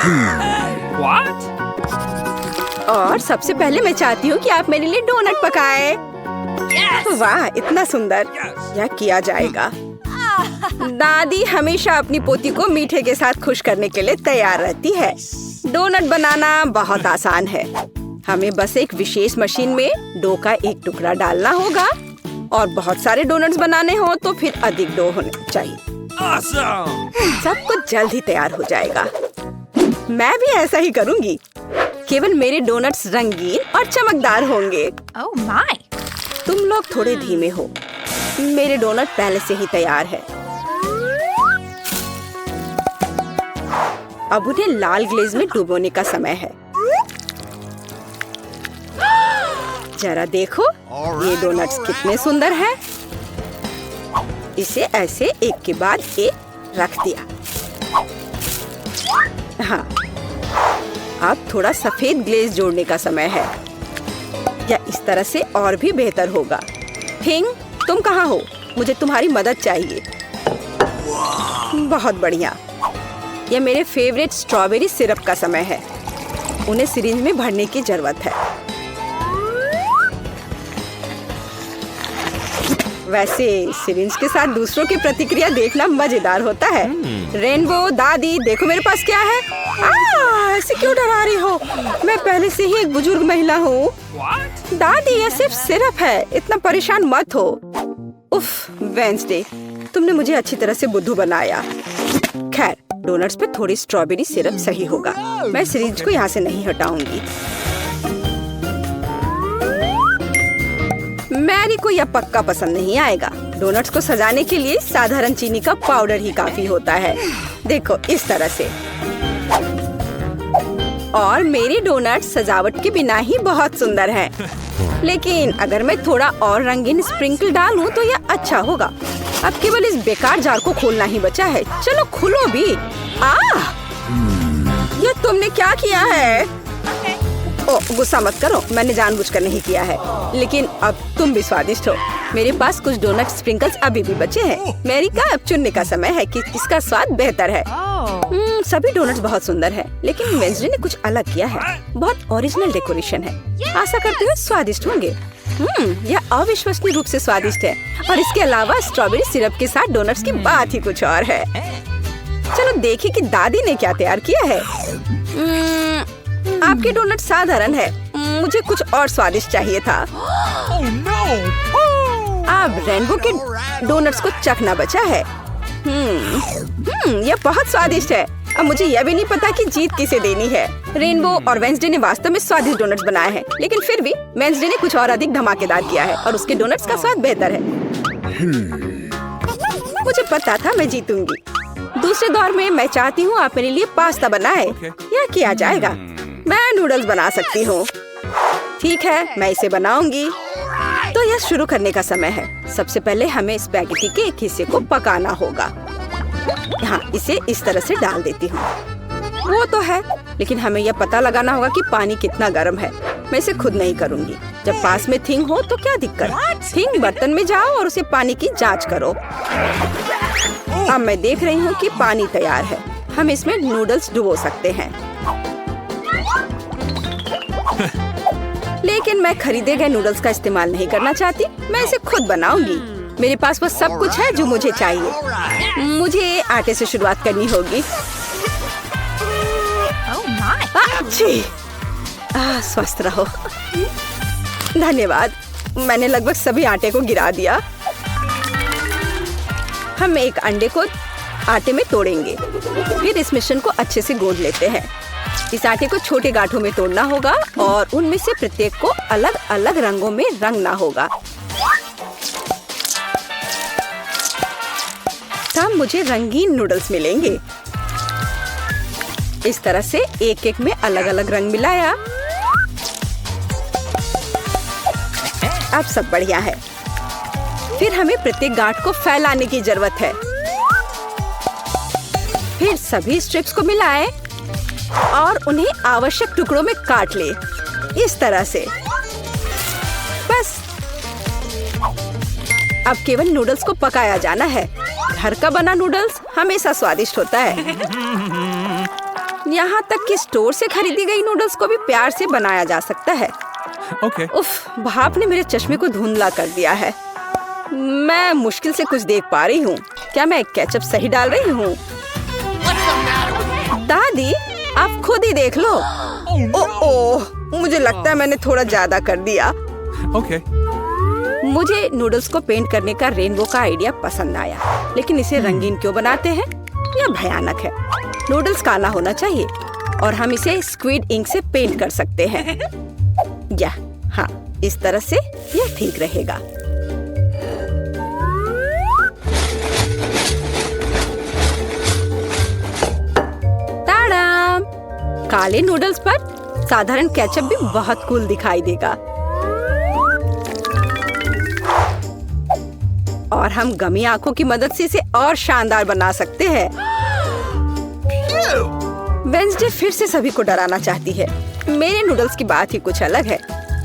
What? और सबसे पहले मैं चाहती हूँ कि आप मेरे लिए डोनट पकाएं। वाह, इतना सुंदर। यह किया जाएगा। दादी हमेशा अपनी पोती को मीठे के साथ खुश करने के लिए तैयार रहती है। डोनट बनाना बहुत आसान है। हमें बस एक विशेष मशीन में डो का एक टुकड़ा डालना होगा और बहुत सारे डोनट्स बनाने हो तो फिर अधिक डो होने चाहिए। Awesome! सब कुछ जल्द ही तैयार हो जाएगा। मैं भी ऐसा ही करूंगी। केवल मेरे डोनट्स रंगीन और चमकदार होंगे। Oh my! तुम लोग थोड़े धीमे हो। मेरे डोनट पहले से ही तैयार है। अब उन्हें लाल ग्लेज में डुबोने का समय है। जरा देखो, ये डोनट्स कितने सुंदर हैं। इसे ऐसे एक के बाद एक रख दिया। हाँ, अब थोड़ा सफेद ग्लेज जोड़ने का समय है। या इस तरह से और भी बेहतर होगा। हिंग, तुम कहाँ हो? मुझे तुम्हारी मदद चाहिए। बहुत बढ़िया। यह मेरे फेवरेट स्ट्रॉबेरी सिरप का समय है। उन्हें सिरिंज में भरने की जरूरत है। वैसे सिरिंज के साथ दूसरों की प्रतिक्रिया देखना मजेदार होता है। रेनबो, दादी, देखो मेरे पास क्या है। ऐसे क्यों डरा रही हो? मैं पहले से ही एक बुजुर्ग महिला हूँ। दादी, यह सिर्फ सिरप है, इतना परेशान मत हो। उफ, वेंसडे, तुमने मुझे अच्छी तरह से बुद्धू बनाया। खैर, डोनट्स पे थोड़ी स्ट्रॉबेरी सिरप सही होगा। मैं सिरिंज को यहाँ से नहीं हटाऊंगी। मैरी को यह पक्का पसंद नहीं आएगा। डोनट्स को सजाने के लिए साधारण चीनी का पाउडर ही काफी होता है। देखो, इस तरह से। और मेरी डोनट्स सजावट के बिना ही बहुत सुंदर हैं। लेकिन अगर मैं थोड़ा और रंगीन स्प्रिंकल डालूं तो यह अच्छा होगा। अब केवल इस बेकार जार को खोलना ही बचा है। चलो खुलो भी। ये तुमने क्या किया है? ओह, गुस्सा मत करो, मैंने जानबूझकर नहीं किया है। लेकिन अब तुम भी स्वादिष्ट हो। मेरे पास कुछ डोनट स्प्रिंकल्स अभी भी बचे हैं। मैरी का अब चुनने का समय है कि इसका स्वाद बेहतर है। सभी डोनट्स बहुत सुंदर हैं, लेकिन वेंसडे ने कुछ अलग किया है। बहुत ओरिजिनल डेकोरेशन है। आशा करती हूँ स्वादिष्ट होंगे। यह अविश्वसनीय रूप से स्वादिष्ट है। और इसके अलावा स्ट्रॉबेरी सिरप के साथ डोनट्स की बात ही कुछ और है। चलो देखें कि दादी ने क्या तैयार किया है। आपके डोनट साधारण है। मुझे कुछ और स्वादिष्ट चाहिए था। अब रेनबो के डोनट्स को चखना बचा है। यह बहुत स्वादिष्ट है। अब मुझे यह भी नहीं पता कि जीत किसे देनी है। रेनबो और वेंसडे ने वास्तव में स्वादिष्ट डोनट्स बनाए हैं, लेकिन फिर भी वेंसडे ने कुछ और अधिक धमाकेदार किया है और उसके डोनट्स का स्वाद बेहतर है। मुझे पता था मैं जीतूंगी। दूसरे दौर में मैं चाहती हूँ आप मेरे लिए पास्ता बनाए। यह किया जाएगा। मैं नूडल्स बना सकती हूँ। ठीक है, मैं इसे बनाऊंगी। तो यह शुरू करने का समय है। सबसे पहले हमें स्पैगेटी के एक हिस्से को पकाना होगा। यहाँ इसे इस तरह से डाल देती हूँ। वो तो है, लेकिन हमें यह पता लगाना होगा कि पानी कितना गर्म है। मैं इसे खुद नहीं करूँगी। जब पास में थिंग हो तो क्या दिक्कत। थिंग बर्तन में जाओ और उसे पानी की जांच करो। अब मैं देख रही हूँ कि पानी तैयार है। हम इसमें नूडल्स डुबो सकते हैं। लेकिन मैं खरीदे गए नूडल्स का इस्तेमाल नहीं करना चाहती। मैं इसे खुद बनाऊंगी। मेरे पास वो सब कुछ है जो मुझे चाहिए। मुझे आटे से शुरुआत करनी होगी। स्वस्थ रहो। धन्यवाद। मैंने लगभग सभी आटे को गिरा दिया। हम एक अंडे को आटे में तोड़ेंगे। फिर इस मिश्रण को अच्छे से गूंद लेते हैं। इस आटे को छोटे गांठों में तोड़ना होगा और उनमें से प्रत्येक को अलग अलग रंगों में रंगना होगा। तब मुझे रंगीन नूडल्स मिलेंगे। इस तरह से एक एक में अलग अलग रंग मिलाया। अब सब बढ़िया है। फिर हमें प्रत्येक गांठ को फैलाने की जरूरत है। फिर सभी स्ट्रिप्स को मिलाएं और उन्हें आवश्यक टुकड़ों में काट ले। इस तरह से। बस अब केवल नूडल्स को पकाया जाना है। घर का बना नूडल्स हमेशा स्वादिष्ट होता है। यहाँ तक कि स्टोर से खरीदी गई नूडल्स को भी प्यार से बनाया जा सकता है। उफ, भाप ने मेरे चश्मे को धुंधला कर दिया है। मैं मुश्किल से कुछ देख पा रही हूँ। क्या मैं केचप सही डाल रही हूँ? दादी, आप खुद ही देख लो। ओह, मुझे लगता है मैंने थोड़ा ज्यादा कर दिया। मुझे नूडल्स को पेंट करने का रेनबो का आइडिया पसंद आया, लेकिन इसे रंगीन क्यों बनाते हैं? यह भयानक है। नूडल्स काला होना चाहिए और हम इसे स्क्विड इंक से पेंट कर सकते हैं। हाँ, इस तरह से यह ठीक रहेगा। ताड़ाम! काले नूडल्स पर साधारण केचप भी बहुत कूल दिखाई देगा। और हम गमी आंखों की मदद से इसे और शानदार बना सकते हैं। वेंसडे फिर से सभी को डराना चाहती है। मेरे नूडल्स की बात ही कुछ अलग है।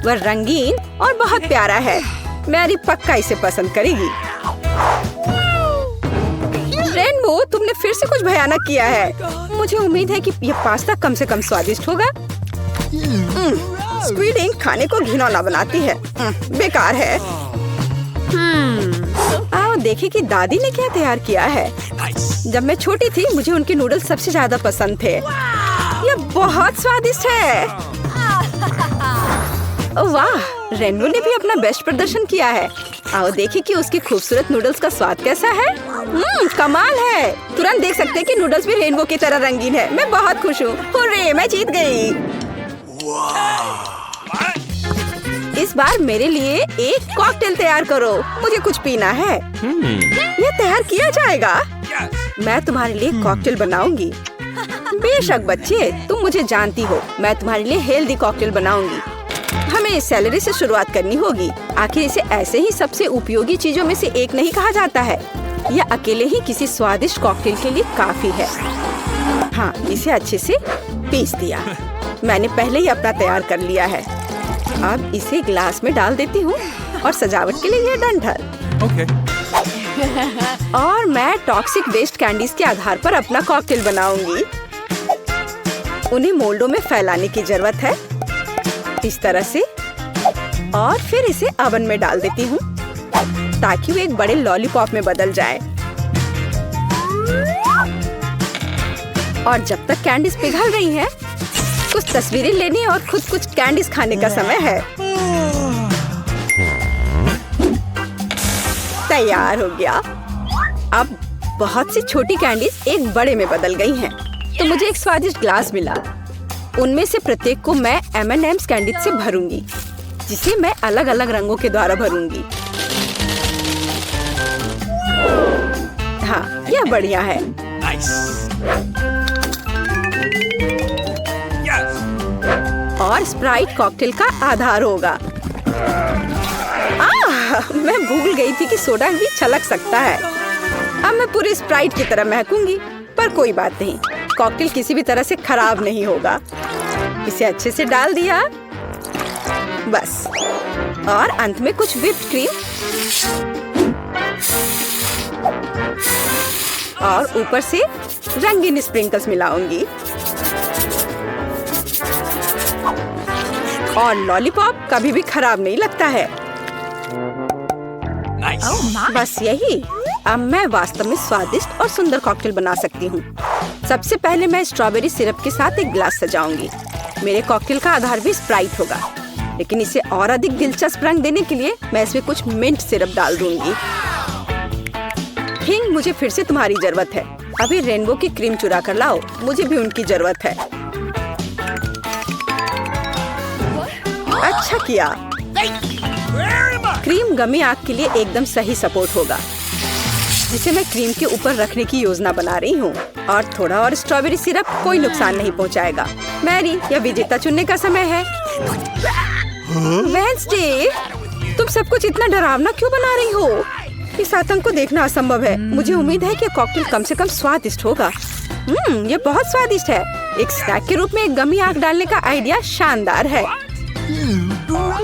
वह रंगीन और बहुत प्यारा है। मैरी पक्का इसे पसंद करेगी। रेनबो, तुमने फिर से कुछ भयानक किया है। मुझे उम्मीद है कि यह पास्ता कम से कम स्वादिष्ट होगा। स्क्विड इंक खाने को घिनौना बनाती है। बेकार है। आओ देखें कि दादी ने क्या तैयार किया है। जब मैं छोटी थी मुझे उनके नूडल्स सबसे ज्यादा पसंद थे। यह बहुत स्वादिष्ट है। वाह, रेनबो ने भी अपना बेस्ट प्रदर्शन किया है। आओ देखें कि उसके खूबसूरत नूडल्स का स्वाद कैसा है। कमाल है। तुरंत देख सकते हैं कि नूडल्स भी रेनबो की तरह रंगीन है। मैं बहुत खुश हूँ। हुर्रे, मैं जीत गई। इस बार मेरे लिए एक कॉकटेल तैयार करो। मुझे कुछ पीना है। यह तैयार किया जाएगा। मैं तुम्हारे लिए कॉकटेल बनाऊंगी। बेशक बच्चे, तुम मुझे जानती हो। मैं तुम्हारे लिए हेल्दी कॉकटेल बनाऊंगी। हमें सैलरी से शुरुआत करनी होगी। आखिर इसे ऐसे ही सबसे उपयोगी चीजों में से एक नहीं कहा जाता है। यह अकेले ही किसी स्वादिष्ट कॉकटेल के लिए काफी है। हाँ, इसे अच्छे से पीस दिया। मैंने पहले ही अपना तैयार कर लिया है। अब इसे ग्लास में डाल देती हूँ और सजावट के लिए यह डंठल। और मैं टॉक्सिक वेस्ट कैंडीज के आधार पर अपना कॉकटेल बनाऊंगी। उन्हें मोल्डों में फैलाने की जरूरत है, इस तरह से। और फिर इसे ओवन में डाल देती हूँ ताकि वो एक बड़े लॉलीपॉप में बदल जाए। और जब तक कैंडीज पिघल रही हैं, कुछ तस्वीरें लेने और खुद कुछ कैंडीज खाने का समय है। तैयार हो गया। अब बहुत सी छोटी कैंडीज एक बड़े में बदल गई हैं, तो मुझे एक स्वादिष्ट ग्लास मिला। उनमें से प्रत्येक को मैं M&M's कैंडी से भरूंगी, जिसे मैं अलग अलग रंगों के द्वारा भरूंगी। हाँ, यह बढ़िया है। और स्प्राइट कॉकटेल का आधार होगा। मैं भूल गई थी कि सोडा भी छलक सकता है। अब मैं पूरी स्प्राइट की तरह महकूंगी, पर कोई बात नहीं। कॉकटेल किसी भी तरह से खराब नहीं होगा। इसे अच्छे से डाल दिया, बस। और अंत में कुछ व्हिप्ड क्रीम और ऊपर से रंगीन स्प्रिंकल्स मिलाऊंगी। और लॉलीपॉप कभी भी खराब नहीं लगता है। बस यही। अब मैं वास्तव में स्वादिष्ट और सुंदर कॉकटेल बना सकती हूँ। सबसे पहले मैं स्ट्रॉबेरी सिरप के साथ एक ग्लास सजाऊंगी। मेरे कॉकटेल का आधार भी स्प्राइट होगा, लेकिन इसे और अधिक दिलचस्प रंग देने के लिए मैं इसमें कुछ मिंट सिरप डाल दूंगी। हिंग, मुझे फिर से तुम्हारी जरूरत है। अभी रेनबो की क्रीम चुरा कर लाओ, मुझे भी उनकी जरूरत है। अच्छा किया। क्रीम गमी आग के लिए एकदम सही सपोर्ट होगा, जिसे मैं क्रीम के ऊपर रखने की योजना बना रही हूँ। और थोड़ा और स्ट्रॉबेरी सिरप कोई नुकसान नहीं पहुँचाएगा। मैरी, यह विजेता चुनने का समय है। वेंसडे, तुम सब कुछ इतना डरावना क्यों बना रही हो? इस आतंक को देखना असंभव है। मुझे उम्मीद है कि कॉकटेल कम से कम स्वादिष्ट होगा। यह बहुत स्वादिष्ट है। एक स्नैक के रूप में एक गमी आग डालने का आइडिया शानदार है।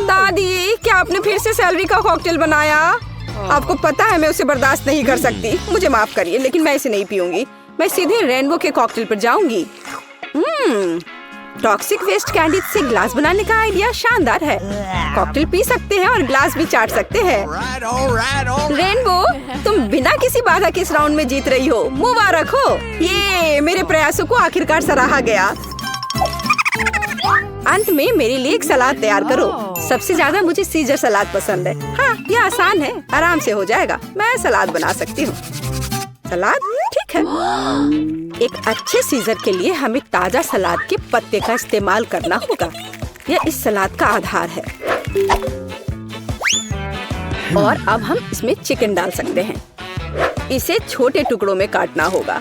दादी, क्या आपने फिर से सैलरी का कॉकटेल बनाया? आपको पता है मैं उसे बर्दाश्त नहीं कर सकती। मुझे माफ करिए, लेकिन मैं इसे नहीं पीऊंगी। मैं सीधे रेनबो के कॉकटेल पर जाऊंगी। टॉक्सिक वेस्ट कैंडी से ग्लास बनाने का आइडिया शानदार है। कॉकटेल पी सकते हैं और ग्लास भी चाट सकते हैं। रेनबो, तुम बिना किसी बाधा के इस राउंड में जीत रही हो। मुबारक हो। ये मेरे प्रयासों को आखिरकार सराहा गया। अंत में मेरे लिए एक सलाद तैयार करो। सबसे ज्यादा मुझे सीजर सलाद पसंद है। हाँ, ये आसान है, आराम से हो जाएगा। मैं सलाद बना सकती हूँ। सलाद ठीक है। एक अच्छे सीजर के लिए हमें ताजा सलाद के पत्ते का इस्तेमाल करना होगा। यह इस सलाद का आधार है। और अब हम इसमें चिकन डाल सकते हैं। इसे छोटे टुकड़ों में काटना होगा।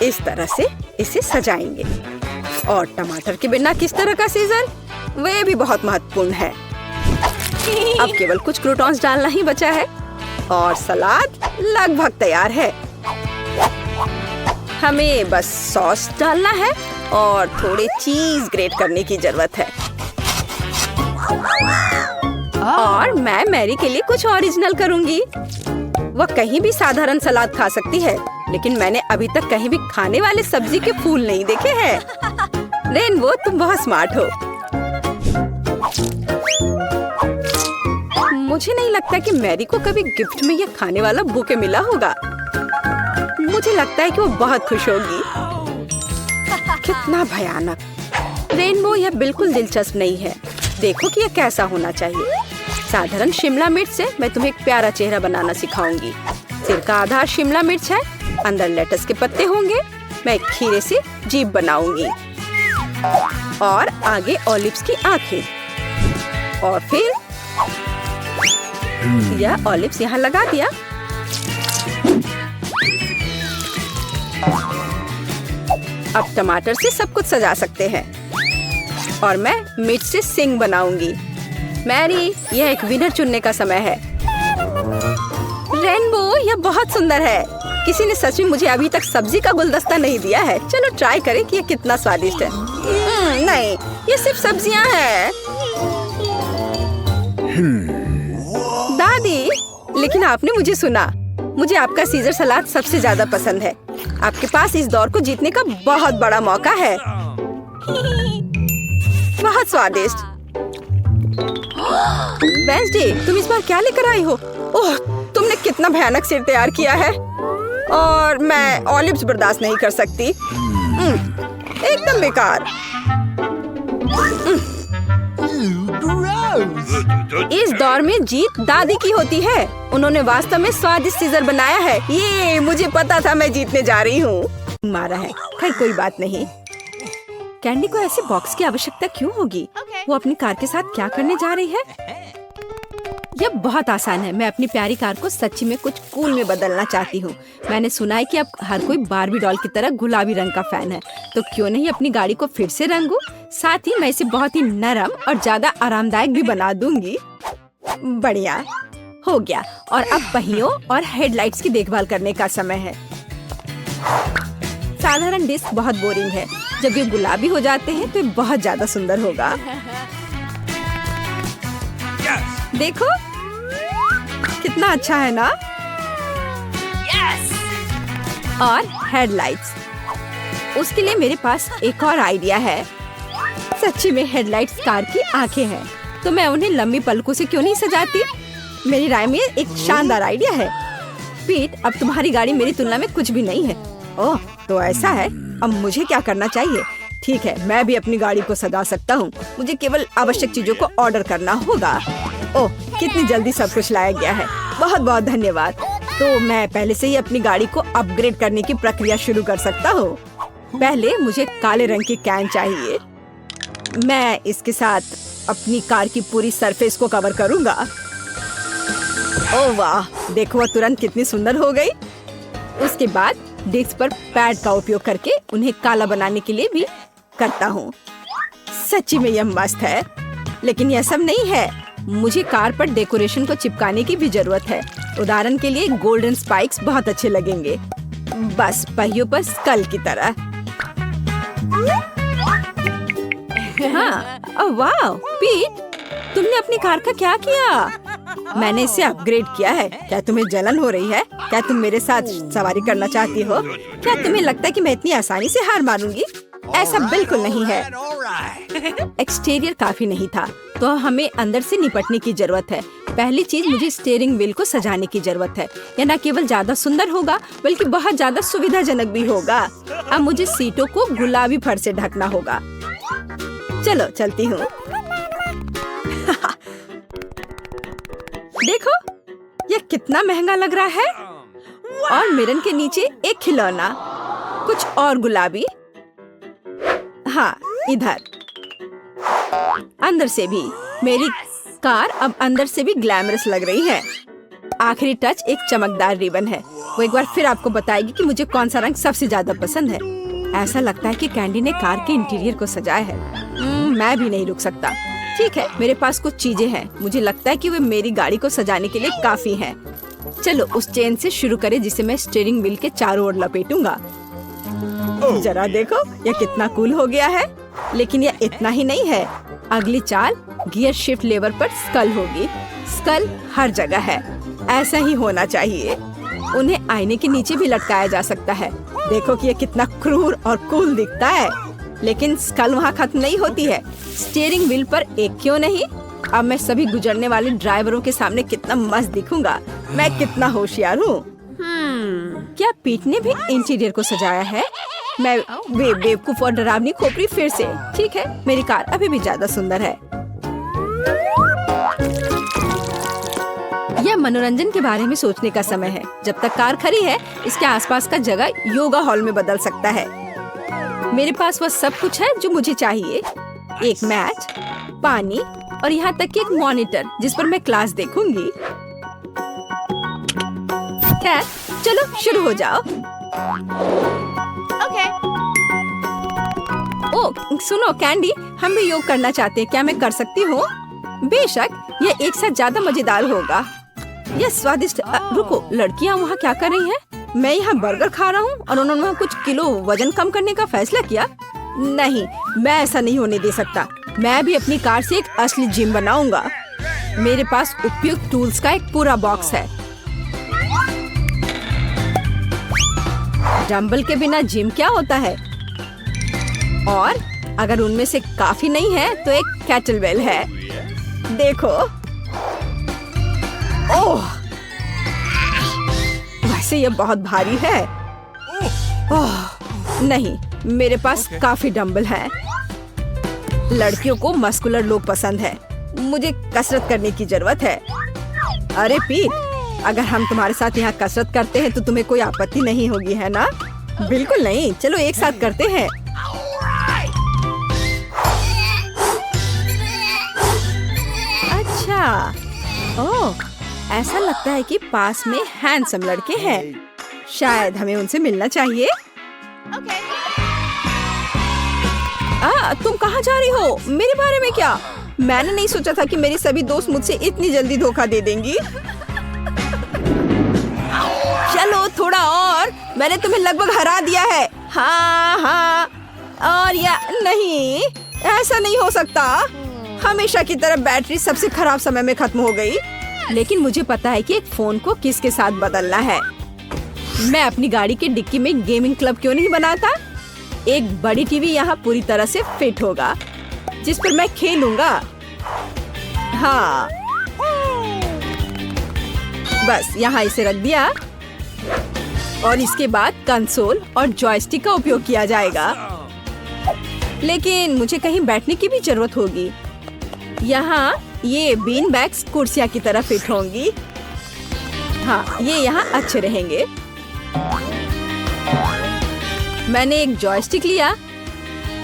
इस तरह से इसे सजाएंगे। और टमाटर के बिना किस तरह का सीजर, वे भी बहुत महत्वपूर्ण है। अब केवल कुछ क्रूटॉन्स डालना ही बचा है और सलाद लगभग तैयार है। हमें बस सॉस डालना है और थोड़े चीज ग्रेट करने की जरूरत है। और मैं मैरी के लिए कुछ ओरिजिनल करूंगी। वह कहीं भी साधारण सलाद खा सकती है, लेकिन मैंने अभी तक कहीं भी खाने वाले सब्जी के फूल नहीं देखे हैं। रेनबो, तुम बहुत स्मार्ट हो। मुझे नहीं लगता कि मैरी को कभी गिफ्ट में यह खाने वाला बुके मिला होगा। मुझे लगता है कि वो बहुत खुश होगी। कितना भयानक। रेनबो, यह बिल्कुल दिलचस्प नहीं है। देखो कि यह कैसा होना चाहिए। साधारण शिमला मिर्च से मैं तुम्हें एक प्यारा चेहरा बनाना सिखाऊंगी। सिर का आधार शिमला मिर्च है, अंदर लेटस के पत्ते होंगे। मैं एक खीरे से जीभ बनाऊंगी और आगे ऑलिव्स की आंखें। और फिर यह ऑलिव्स यहाँ लगा दिया। अब टमाटर से सब कुछ सजा सकते हैं। और मैं मिर्च से सिंग बनाऊंगी। मैरी, यह एक विनर चुनने का समय है। रेनबो, यह बहुत सुंदर है। किसी ने सच में मुझे अभी तक सब्जी का गुलदस्ता नहीं दिया है। चलो ट्राई करें कि यह कितना स्वादिष्ट है। नहीं, ये सिर्फ सब्जियां हैं। दादी, लेकिन आपने मुझे सुना। मुझे आपका सीजर सलाद सबसे ज्यादा पसंद है। आपके पास इस दौर को जीतने का बहुत बड़ा मौका है। बहुत स्वादिष्ट। वेंसडे, तुम इस बार क्या लेकर आई हो? ओह, तुमने कितना भयानक सिर तैयार किया है। और मैं ऑलिव्स बर्दाश्त नहीं कर सकती। एकदम बेकार। इस दौर में जीत दादी की होती है। उन्होंने वास्तव में स्वादिष्ट सीजर बनाया है। ये मुझे पता था मैं जीतने जा रही हूँ। मारा है, खैर कोई बात नहीं। कैंडी को ऐसे बॉक्स की आवश्यकता क्यों होगी? वो अपनी कार के साथ क्या करने जा रही है? यह बहुत आसान है। मैं अपनी प्यारी कार को सच्ची में कुछ कूल में बदलना चाहती हूँ। मैंने सुना है कि अब हर कोई बारबी डॉल की तरह गुलाबी रंग का फैन है, तो क्यों नहीं अपनी गाड़ी को फिर से रंगूं? साथ ही मैं इसे बहुत ही नरम और ज्यादा आरामदायक भी बना दूंगी। बढ़िया हो गया। और अब पहियों और हेडलाइट्स की देखभाल करने का समय है। साधारण डिस्क बहुत बोरिंग है। जब ये गुलाबी हो जाते हैं तो ये बहुत ज्यादा सुंदर होगा। देखो कितना अच्छा है ना? और हेडलाइट्स, उसके लिए मेरे पास एक और आइडिया है। सच्ची में हेडलाइट्स कार की आंखें हैं, तो मैं उन्हें लंबी पलकों से क्यों नहीं सजाती? मेरी राय में एक शानदार आइडिया है। पीट, अब तुम्हारी गाड़ी मेरी तुलना में कुछ भी नहीं है। ओह, तो ऐसा है। अब मुझे क्या करना चाहिए? ठीक है, मैं भी अपनी गाड़ी को सजा सकता हूँ। मुझे केवल आवश्यक चीजों को ऑर्डर करना होगा। ओह, कितनी जल्दी सब कुछ लाया गया है। बहुत बहुत धन्यवाद। तो मैं पहले से ही अपनी गाड़ी को अपग्रेड करने की प्रक्रिया शुरू कर सकता हूँ। पहले मुझे काले रंग की कैन चाहिए। मैं इसके साथ अपनी कार की पूरी सरफेस को कवर करूँगा। ओह वाह, देखो वह तुरंत कितनी सुंदर हो गई। उसके बाद डिस्क पर पैड का उपयोग करके उन्हें काला बनाने के लिए भी करता हूँ। सच्ची में यह मस्त है। लेकिन यह सब नहीं है, मुझे कार पर डेकोरेशन को चिपकाने की भी जरूरत है। उदाहरण के लिए गोल्डन स्पाइक्स बहुत अच्छे लगेंगे, बस पहियों पर स्कल की तरह। हाँ, वाह पीट, तुमने अपनी कार का क्या किया? मैंने इसे अपग्रेड किया है। क्या तुम्हें जलन हो रही है? क्या तुम मेरे साथ सवारी करना चाहती हो? क्या तुम्हें लगता है कि मैं इतनी आसानी से हार मानूंगी? ऐसा बिल्कुल नहीं है। एक्सटीरियर काफी नहीं था, तो हमें अंदर से निपटने की जरूरत है। पहली चीज, मुझे स्टीयरिंग व्हील को सजाने की जरूरत है। यह न केवल ज्यादा सुंदर होगा बल्कि बहुत ज्यादा सुविधाजनक भी होगा। अब मुझे सीटों को गुलाबी फर से ढकना होगा। चलो चलती हूँ। देखो यह कितना महंगा लग रहा है। और मिरर के नीचे एक खिलौना, कुछ और गुलाबी। हाँ, इधर अंदर से भी मेरी कार अब अंदर से भी ग्लैमरस लग रही है। आखिरी टच एक चमकदार रिबन है। वो एक बार फिर आपको बताएगी कि मुझे कौन सा रंग सबसे ज्यादा पसंद है। ऐसा लगता है कि कैंडी ने कार के इंटीरियर को सजाया है। मैं भी नहीं रुक सकता। ठीक है, मेरे पास कुछ चीजें हैं। मुझे लगता है कि वे मेरी गाड़ी को सजाने के लिए काफी हैं। चलो उस चेन से शुरू करें जिसे मैं स्टीयरिंग व्हील के चारों ओर लपेटूंगा। जरा देखो यह कितना कूल हो गया है। लेकिन यह इतना ही नहीं है। अगली चाल गियर शिफ्ट लेवर पर स्कल होगी। स्कल हर जगह है, ऐसा ही होना चाहिए। उन्हें आईने के नीचे भी लटकाया जा सकता है। देखो कि यह कितना क्रूर और कूल दिखता है। लेकिन स्कल वहाँ खत्म नहीं होती है। स्टीयरिंग व्हील पर एक क्यों नहीं। अब मैं सभी गुजरने वाले ड्राइवरों के सामने कितना मस्त दिखूंगा। मैं कितना होशियार हूँ। क्या पीट ने भी इंटीरियर को सजाया है? मैं बेवकूफ और डरावनी खोपड़ी फिर से। ठीक है, मेरी कार अभी भी ज्यादा सुंदर है। यह मनोरंजन के बारे में सोचने का समय है। जब तक कार खड़ी है, इसके आसपास का जगह योगा हॉल में बदल सकता है। मेरे पास वह सब कुछ है जो मुझे चाहिए। एक मैच, पानी और यहाँ तक कि एक मॉनिटर जिस पर मैं क्लास देखूंगी। खैर, चलो शुरू हो जाओ। ओह सुनो कैंडी, हम भी योग करना चाहते हैं। क्या मैं कर सकती हूँ? बेशक, यह एक साथ ज्यादा मजेदार होगा। यह स्वादिष्ट। रुको, लड़कियाँ वहाँ क्या कर रही हैं? मैं यहाँ बर्गर खा रहा हूँ और उन्होंने वहाँ कुछ किलो वजन कम करने का फैसला किया। नहीं, मैं ऐसा नहीं होने दे सकता। मैं भी अपनी कार से एक असली जिम बनाऊंगा। मेरे पास उपयुक्त टूल्स का एक पूरा बॉक्स है। डंबल के बिना जिम क्या होता है? और अगर उनमें से काफी नहीं है तो एक कैटलबेल है। देखो, ओह, वैसे ये बहुत भारी है। ओह, नहीं, मेरे पास काफी डंबल हैं। लड़कियों को मस्कुलर लोग पसंद है। मुझे कसरत करने की जरूरत है। अरे पीट, अगर हम तुम्हारे साथ यहाँ कसरत करते हैं तो तुम्हें कोई आपत्ति नहीं होगी, है ना? बिल्कुल नहीं। चलो एक साथ करते हैं। अच्छा, ओह, ऐसा लगता है कि पास में हैंडसम लड़के हैं। शायद हमें उनसे मिलना चाहिए। तुम कहाँ जा रही हो? मेरे बारे में क्या? मैंने नहीं सोचा था कि मेरी सभी दोस्त मुझसे इतनी जल्दी धोखा दे देंगी। चलो थोड़ा और, मैंने तुम्हें लगभग हरा दिया है। हाँ हाँ, और या नहीं, ऐसा नहीं हो सकता। हमेशा की तरह बैटरी सबसे खराब समय में खत्म हो गई। लेकिन मुझे पता है कि एक फोन को किसके साथ बदलना है। मैं अपनी गाड़ी के डिक्की में गेमिंग क्लब क्यों नहीं बनाता? एक बड़ी टीवी यहाँ पूरी तरह से फिट होगा जिस पर मैं खेलूंगा। हाँ, बस यहाँ इसे रख दिया और इसके बाद कंसोल और जॉयस्टिक का उपयोग किया जाएगा। लेकिन मुझे कहीं बैठने की भी जरूरत होगी। यहाँ ये बीन बैग्स कुर्सियाँ की तरह फिट होंगी। हाँ, ये यहाँ अच्छे रहेंगे। मैंने एक जॉयस्टिक लिया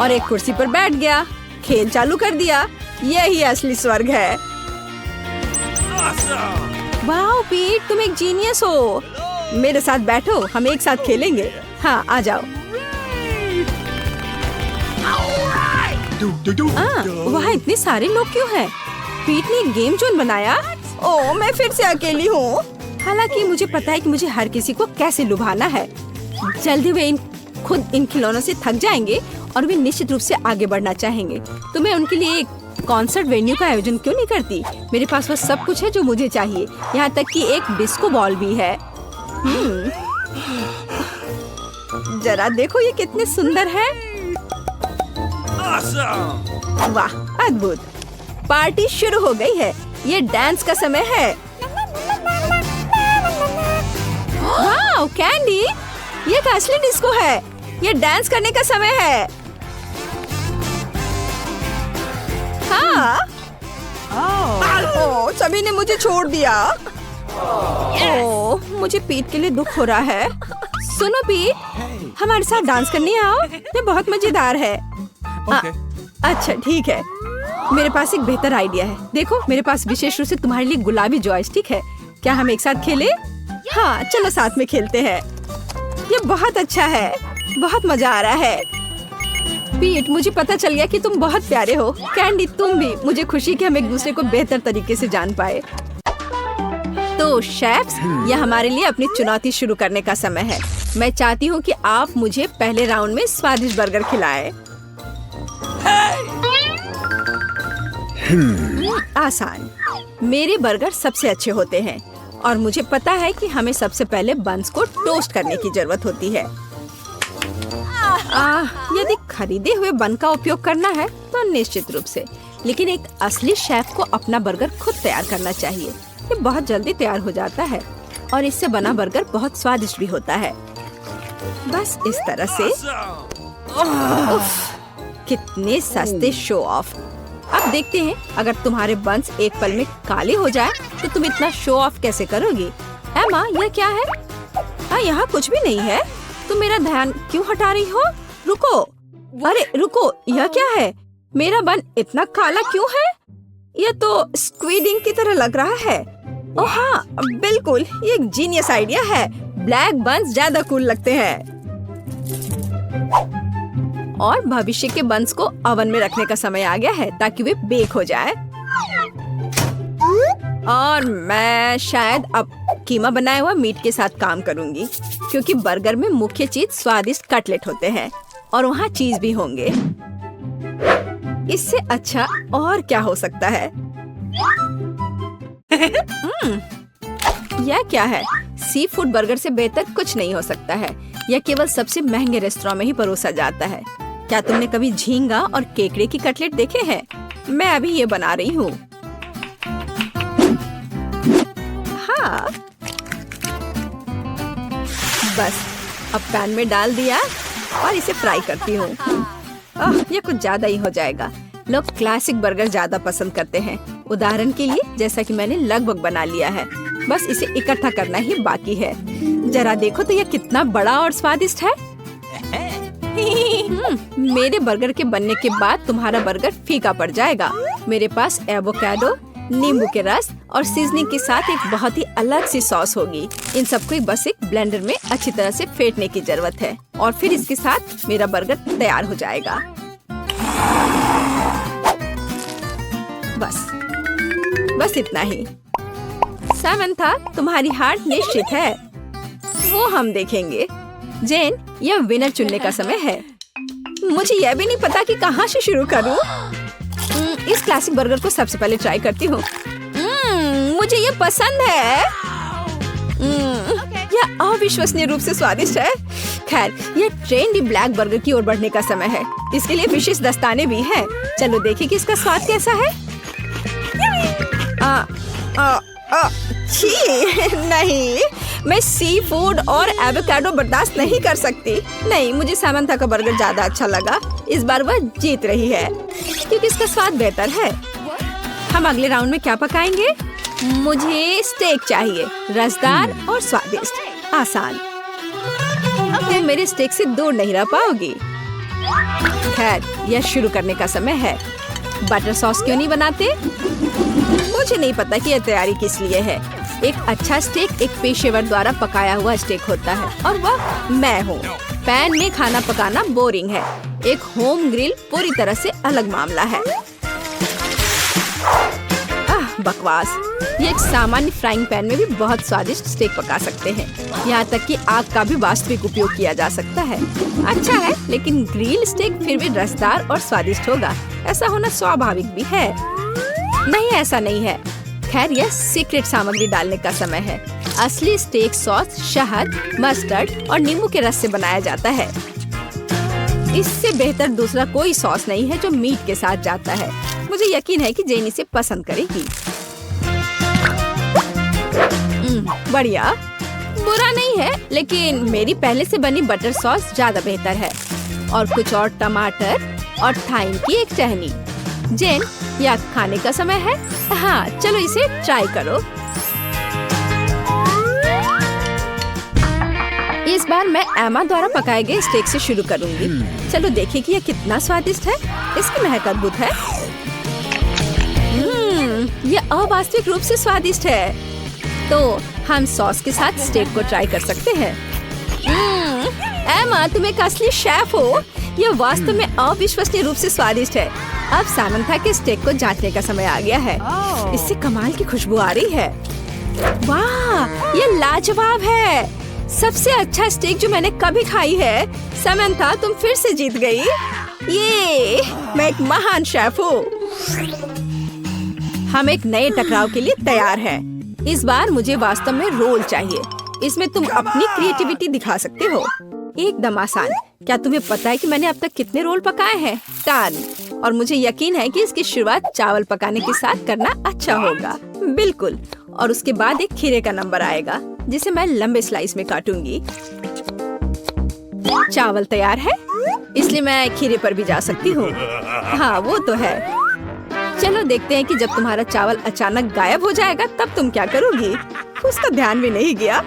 और एक कुर्सी पर बैठ गया। खेल चालू कर दिया। यही असली स्वर्ग है। वाह पीट, तुम एक जीनियस हो। मेरे साथ बैठो, हम एक साथ खेलेंगे। हाँ, आ जाओ। वहाँ इतने सारे लोग क्यों हैं? पीट ने एक गेम जोन बनाया। ओह, मैं फिर से अकेली हूँ। हालांकि मुझे पता है कि मुझे हर किसी को कैसे लुभाना है। जल्दी वे खुद इन खिलौनों से थक जाएंगे और वे निश्चित रूप से आगे बढ़ना चाहेंगे। तो मैं उनके लिए एक कॉन्सर्ट वेन्यू का आयोजन क्यों नहीं करती? मेरे पास वह सब कुछ है जो मुझे चाहिए, यहाँ तक कि एक डिस्को बॉल भी है। जरा देखो ये कितने सुंदर है। वाह, अद्भुत। पार्टी शुरू हो गई है। ये डांस का समय है। वाह, कैंडी, ये असली डिस्को है। ये डांस करने का समय है। हाँ। ओह, सभी ने मुझे छोड़ दिया। ओह, मुझे पीट के लिए दुख हो रहा है। सुनो पीट, हमारे साथ डांस करने आओ। ये बहुत मजेदार है। अच्छा ठीक है, मेरे पास एक बेहतर आइडिया है। देखो, मेरे पास विशेष रूप से तुम्हारे लिए गुलाबी जॉयस्टिक है। क्या हम एक साथ खेलें? हाँ, चलो साथ में खेलते हैं। ये बहुत अच्छा है। बहुत मजा आ रहा है। पीट, मुझे पता चल गया कि तुम बहुत प्यारे हो। कैंडी, तुम भी। मुझे खुशी कि हम एक दूसरे को बेहतर तरीके से जान पाए। तो शेफ्स, यह हमारे लिए अपनी चुनौती शुरू करने का समय है। मैं चाहती हूँ कि आप मुझे पहले राउंड में स्वादिष्ट बर्गर खिलाएं। आसान। मेरे बर्गर सबसे अच्छे होते हैं और मुझे पता है कि हमें सबसे पहले बन्स को टोस्ट करने की जरूरत होती है। यदि खरीदे हुए बन का उपयोग करना है तो निश्चित रूप से, लेकिन एक असली शेफ को अपना बर्गर खुद तैयार करना चाहिए। ये बहुत जल्दी तैयार हो जाता है और इससे बना बर्गर बहुत स्वादिष्ट भी होता है। बस इस तरह से। उफ, कितने सस्ते शो ऑफ। अब देखते हैं, अगर तुम्हारे बन्स एक पल में काले हो जाए तो तुम इतना शो ऑफ कैसे करोगी? एमा, यह क्या है? यहाँ कुछ भी नहीं है। तुम मेरा ध्यान क्यों हटा रही हो? रुको। अरे रुको, यह क्या है? मेरा बन इतना काला क्यों है? यह तो स्क्विड इंक की तरह लग रहा है। ओह हाँ, बिल्कुल, ये एक जीनियस आइडिया है। ब्लैक बन्स ज्यादा कूल लगते हैं। और भविष्य के बन्स को ओवन में रखने का समय आ गया है ताकि वे बेक हो जाए। और मैं शायद अब कीमा बनाया हुआ मीट के साथ काम करूंगी, क्योंकि बर्गर में मुख्य चीज स्वादिष्ट कटलेट होते हैं और वहाँ चीज भी होंगे। इससे अच्छा और क्या हो सकता है? यह क्या है? सी फूड बर्गर से बेहतर कुछ नहीं हो सकता है। यह केवल सबसे महंगे रेस्टोरेंट में ही परोसा जाता है। क्या तुमने कभी झींगा और केकड़े की कटलेट देखे हैं? मैं अभी ये बना रही हूँ। हाँ, बस अब पैन में डाल दिया और इसे फ्राई करती हूँ। ये कुछ ज्यादा ही हो जाएगा। लोग क्लासिक बर्गर ज्यादा पसंद करते हैं। उदाहरण के लिए, जैसा कि मैंने लगभग बना लिया है, बस इसे इकट्ठा करना ही बाकी है। जरा देखो तो यह कितना बड़ा और स्वादिष्ट है। मेरे बर्गर के बनने के बाद तुम्हारा बर्गर फीका पड़ जाएगा। मेरे पास एवोकाडो, नींबू के रस और सीजनिंग के साथ एक बहुत ही अलग सी सॉस होगी। इन सबको बस एक ब्लेंडर में अच्छी तरह से फेंटने की जरूरत है और फिर इसके साथ मेरा बर्गर तैयार हो जाएगा। बस इतना ही। सामंथा, तुम्हारी हार निश्चित है। वो हम देखेंगे। जेन, यह विनर चुनने का समय है। मुझे यह भी नहीं पता कि कहाँ से शुरू करूं। इस क्लासिक बर्गर को सबसे पहले ट्राई करती हूँ। मुझे ये पसंद है। यह अविश्वसनीय रूप से स्वादिष्ट है। खैर, यह ट्रेंडी ब्लैक बर्गर की ओर बढ़ने का समय है। इसके लिए विशेष दस्ताने भी हैं। चलो देखें कि इसका स्वाद कैसा है। छी, नहीं, मैं सी फूड और एवोकाडो बर्दाश्त नहीं कर सकती। नहीं, मुझे सामंथा का बर्गर ज्यादा अच्छा लगा। इस बार वह जीत रही है क्योंकि इसका स्वाद बेहतर है। हम अगले राउंड में क्या पकाएंगे? मुझे स्टेक चाहिए, रसदार और स्वादिष्ट। आसान। तुम मेरे स्टेक से दूर नहीं रह पाओगी। खैर, यह शुरू करने का समय है। बटर सॉस क्यों नहीं बनाते? मुझे नहीं पता कि यह तैयारी किस लिए है। एक अच्छा स्टेक एक पेशेवर द्वारा पकाया हुआ स्टेक होता है और वह मैं हूँ। पैन में खाना पकाना बोरिंग है। एक होम ग्रिल पूरी तरह से अलग मामला है। बकवास। ये एक सामान्य फ्राइंग पैन में भी बहुत स्वादिष्ट स्टेक पका सकते हैं। यहाँ तक कि आग का भी वास्तविक उपयोग किया जा सकता है। अच्छा है, लेकिन ग्रिल स्टेक फिर भी रसदार और स्वादिष्ट होगा। ऐसा होना स्वाभाविक भी है। नहीं, ऐसा नहीं है। खैर, यह सीक्रेट सामग्री डालने का समय है। असली स्टेक सॉस शहद, मस्टर्ड और नींबू के रस से बनाया जाता है। इससे बेहतर दूसरा कोई सॉस नहीं है जो मीट के साथ जाता है। मुझे यकीन है कि जेन इसे पसंद करेगी। बढ़िया, बुरा नहीं है, लेकिन मेरी पहले से बनी बटर सॉस ज्यादा बेहतर है। और कुछ और टमाटर और थाइम की एक टहनी। जेन, या खाने का समय है? हाँ, चलो इसे ट्राई करो। इस बार मैं एमा द्वारा पकाए गए स्टेक से शुरू करूंगी। चलो देखें कि यह कितना स्वादिष्ट है। इसकी महक अद्भुत है। यह अवास्तविक रूप से स्वादिष्ट है। तो हम सॉस के साथ स्टेक को ट्राई कर सकते हैं। एमा, तुम एक असली शेफ हो। यह वास्तव में अविश्वसनीय रूप से स्वादिष्ट है। अब सामंथा के स्टेक को जांचने का समय आ गया है। इससे कमाल की खुशबू आ रही है। वाह, यह लाजवाब है। सबसे अच्छा स्टेक जो मैंने कभी खाई है। सामंथा, तुम फिर से जीत गई। ये, मैं एक महान शेफ हूँ। हम एक नए टकराव के लिए तैयार हैं। इस बार मुझे वास्तव में रोल चाहिए। इसमें तुम अपनी क्रिएटिविटी दिखा सकते हो। एकदम आसान। क्या तुम्हें पता है कि मैंने अब तक कितने रोल पकाए हैं? 10। और मुझे यकीन है कि इसकी शुरुआत चावल पकाने के साथ करना अच्छा होगा। बिल्कुल। और उसके बाद एक खीरे का नंबर आएगा, जिसे मैं लंबे स्लाइस में काटूंगी। चावल तैयार है, इसलिए मैं खीरे पर भी जा सकती हूँ। हाँ, वो तो है। चलो देखते हैं कि जब तुम्हारा चावल अचानक गायब हो जाएगा तब तुम क्या करोगी। उसका ध्यान भी नहीं गया।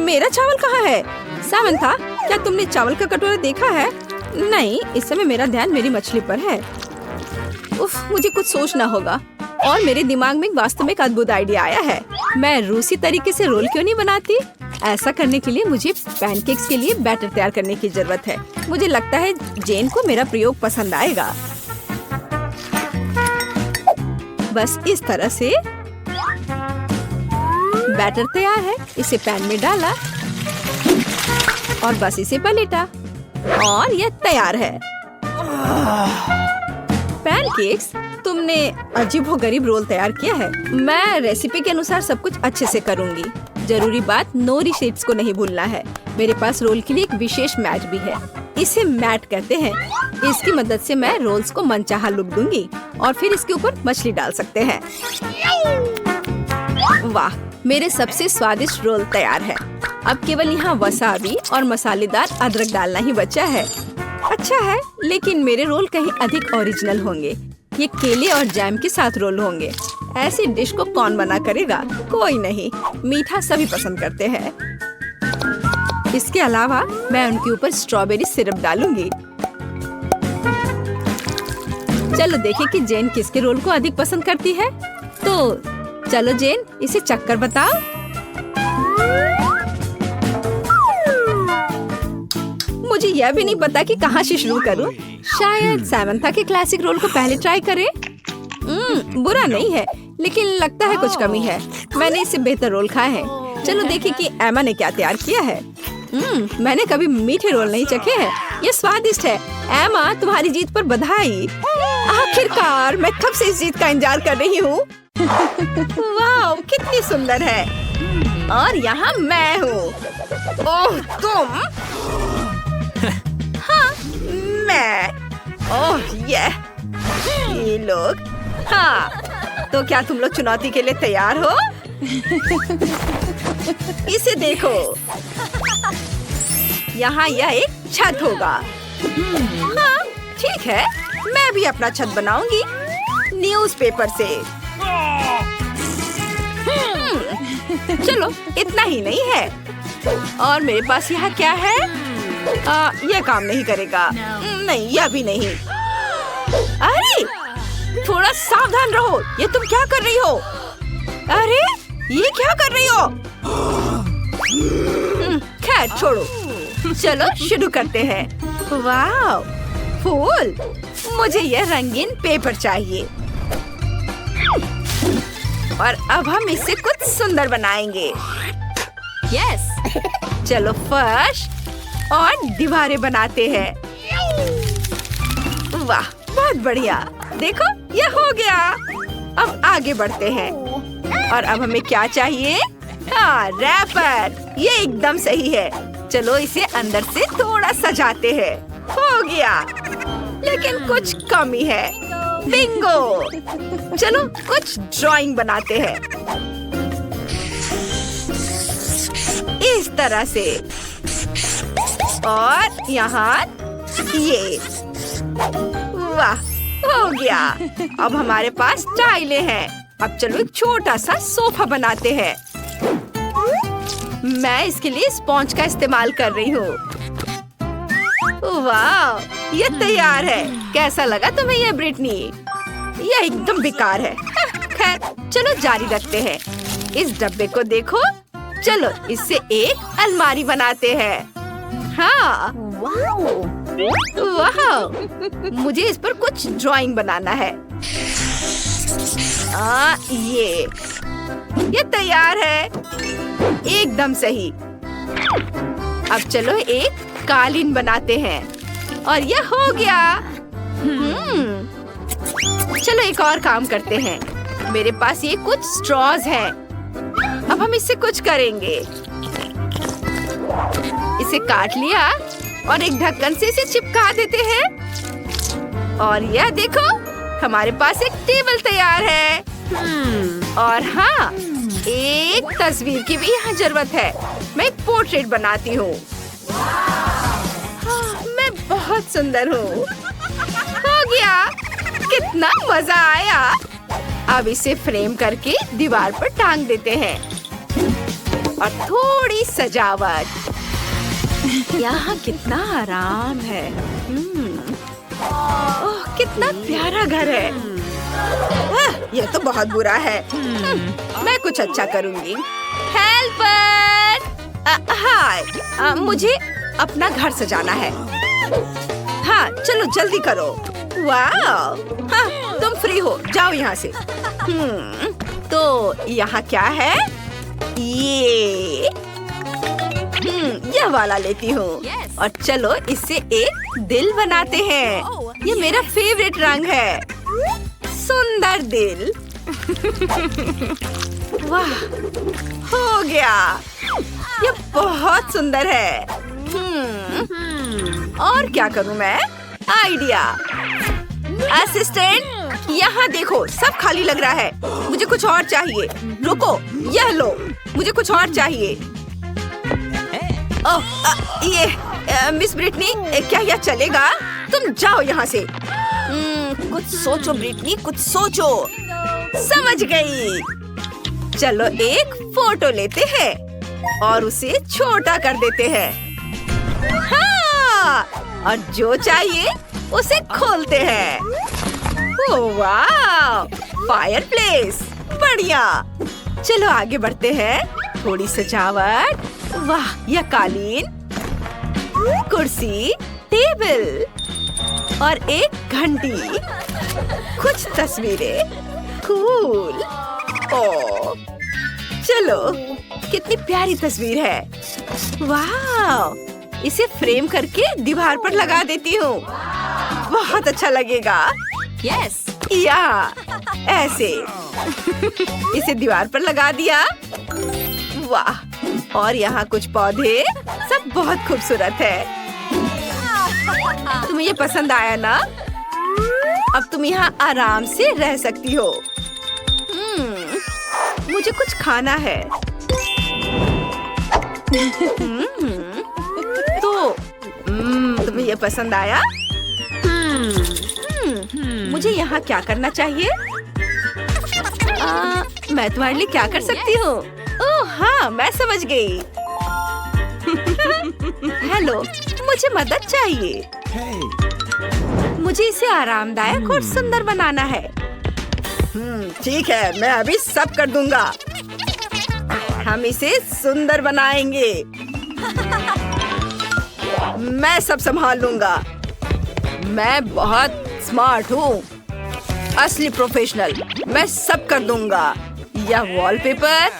मेरा चावल कहाँ है? सामंथा, क्या तुमने चावल का कटोरा देखा है? नहीं, इस समय मेरा ध्यान मेरी मछली पर है। उफ, मुझे कुछ सोचना होगा। और मेरे दिमाग में वास्तव में एक अद्भुत आइडिया आया है। मैं रूसी तरीके से रोल क्यों नहीं बनाती? ऐसा करने के लिए मुझे पैनकेक्स के लिए बैटर तैयार करने की जरूरत है। मुझे लगता है जेन को मेरा प्रयोग पसंद आएगा। बस इस तरह से बैटर तैयार है। इसे पैन में डाला और बस इसे पलटा और यह तैयार है। पैनकेक्स, तुमने अजीबोगरीब रोल तैयार किया है। मैं रेसिपी के अनुसार सब कुछ अच्छे से करूंगी। जरूरी बात, नोरी शेप्स को नहीं भूलना है। मेरे पास रोल के लिए एक विशेष मैट भी है। इसे मैट कहते हैं। इसकी मदद से मैं रोल्स को मनचाहा लुक दूंगी और फिर इसके ऊपर मछली डाल सकते हैं। वाह, मेरे सबसे स्वादिष्ट रोल तैयार है। अब केवल यहाँ वसाबी और मसालेदार अदरक डालना ही बचा है। अच्छा है, लेकिन मेरे रोल कहीं अधिक ओरिजिनल होंगे। ये केले और जैम के साथ रोल होंगे। ऐसी डिश को कौन बना करेगा? कोई नहीं। मीठा सभी पसंद करते हैं। इसके अलावा मैं उनके ऊपर स्ट्रॉबेरी सिरप डालूंगी। चलो देखें कि जेन किसके रोल को अधिक पसंद करती है। तो चलो जेन, इसे चक्कर बताओ। मुझे यह भी नहीं पता कि कहाँ से शुरू करूं। शायद सामंथा के क्लासिक रोल को पहले ट्राई करें। बुरा नहीं है, लेकिन लगता है कुछ कमी है। मैंने इससे बेहतर रोल खाए हैं। चलो देखें कि एमा ने क्या तैयार किया है। मैंने कभी मीठे रोल नहीं चखे हैं। ये स्वादिष्ट है। एमा, तुम्हारी जीत पर बधाई। आखिरकार, मैं कब से इस जीत का इंतजार कर रही हूँ। वाह, कितनी सुंदर है। और यहाँ मैं हूँ। ओह, तुम? हाँ, मैं। ओह, ये लोग। हाँ, तो क्या तुम लोग चुनौती के लिए तैयार हो? इसे देखो। यहाँ यह एक छत होगा। हाँ, ठीक है, मैं भी अपना छत बनाऊंगी न्यूज़पेपर से। चलो, इतना ही नहीं है। और मेरे पास यहाँ क्या है? यह काम नहीं करेगा। नहीं, यह भी नहीं। अरे, थोड़ा सावधान रहो। ये तुम क्या कर रही हो? अरे, ये क्या कर रही हो? खैर छोड़ो, चलो शुरू करते हैं। वाह, फूल। मुझे यह रंगीन पेपर चाहिए। और अब हम इससे कुछ सुंदर बनाएंगे। यस, चलो फर्श और दीवारें बनाते हैं। वाह, बहुत बढ़िया। देखो, ये हो गया। अब आगे बढ़ते हैं। और अब हमें क्या चाहिए? हाँ, रैपर। ये एकदम सही है। चलो इसे अंदर से थोड़ा सजाते हैं। हो गया, लेकिन कुछ कमी है। बिंगो। चलो कुछ ड्राइंग बनाते हैं इस तरह से। और यहाँ ये। वाह, हो गया। अब हमारे पास टाइलें हैं। अब चलो एक छोटा सा सोफा बनाते हैं। मैं इसके लिए स्पॉन्ज का इस्तेमाल कर रही हूँ। वाह, ये तैयार है। कैसा लगा तुम्हें ये ब्रिटनी? ये एकदम बेकार है। खैर, चलो जारी रखते हैं। इस डब्बे को देखो। चलो इससे एक अलमारी बनाते हैं। हाँ, वाह, मुझे इस पर कुछ ड्राइंग बनाना है। ये तैयार है। एकदम सही। अब चलो एक कालीन बनाते हैं। और ये हो गया। चलो एक और काम करते हैं। मेरे पास ये कुछ स्ट्रॉज हैं। अब हम इससे कुछ करेंगे। इसे काट लिया और एक ढक्कन से इसे चिपका देते हैं। और यह देखो, हमारे पास एक टेबल तैयार है। और हाँ, एक तस्वीर की भी यहाँ जरूरत है। मैं एक पोर्ट्रेट बनाती हूँ। मैं बहुत सुंदर हूँ। हो गया, कितना मजा आया। अब इसे फ्रेम करके दीवार पर टांग देते हैं। और थोड़ी सजावट। यहाँ कितना आराम है। ओह, कितना प्यारा घर है। यह तो बहुत बुरा है। मैं कुछ अच्छा करूँगी। हेल्पर! हाय, मुझे अपना घर सजाना है। हाँ, चलो जल्दी करो। वाह, हाँ, तुम फ्री हो, जाओ यहाँ से। तो यहाँ क्या है? यह वाला लेती हूँ। और चलो इससे एक दिल बनाते हैं। ये मेरा फेवरेट रंग है। सुंदर दिल। वाह, हो गया। ये बहुत सुंदर है। और क्या करूँ मैं? आइडिया। असिस्टेंट, यहाँ देखो, सब खाली लग रहा है। मुझे कुछ और चाहिए। रुको, यह लो, मुझे कुछ और चाहिए। ये मिस ब्रिटनी, क्या यह चलेगा? तुम जाओ यहाँ से। कुछ सोचो ब्रिटनी, कुछ सोचो। समझ गई। चलो एक फोटो लेते हैं और उसे छोटा कर देते हैं। हाँ, और जो चाहिए उसे खोलते हैं। ओह वाह, फायरप्लेस, बढ़िया। चलो आगे बढ़ते हैं। थोड़ी सजावट। वाह, यह कालीन, कुर्सी, टेबल और एक घंटी। कुछ तस्वीरें। कूल। ओह, चलो, कितनी प्यारी तस्वीर है। वाह, इसे फ्रेम करके दीवार पर लगा देती हूँ। बहुत अच्छा लगेगा। यस, या ऐसे। इसे दीवार पर लगा दिया। वाह, और यहाँ कुछ पौधे। सब बहुत खूबसूरत है। तुम्हें ये पसंद आया ना? अब तुम यहाँ आराम से रह सकती हो। मुझे कुछ खाना है। तो तुम्हें ये पसंद आया? मुझे यहाँ क्या करना चाहिए? मैं तुम्हारे लिए क्या कर सकती हूँ? ओह हाँ, मैं समझ गई। हेलो, मुझे मदद चाहिए। मुझे इसे आरामदायक और सुंदर बनाना है। ठीक है, मैं अभी सब कर दूंगा। हम इसे सुंदर बनाएंगे। मैं सब संभाल लूंगा। मैं बहुत स्मार्ट हूँ, असली प्रोफेशनल। मैं सब कर दूंगा। यह वॉलपेपर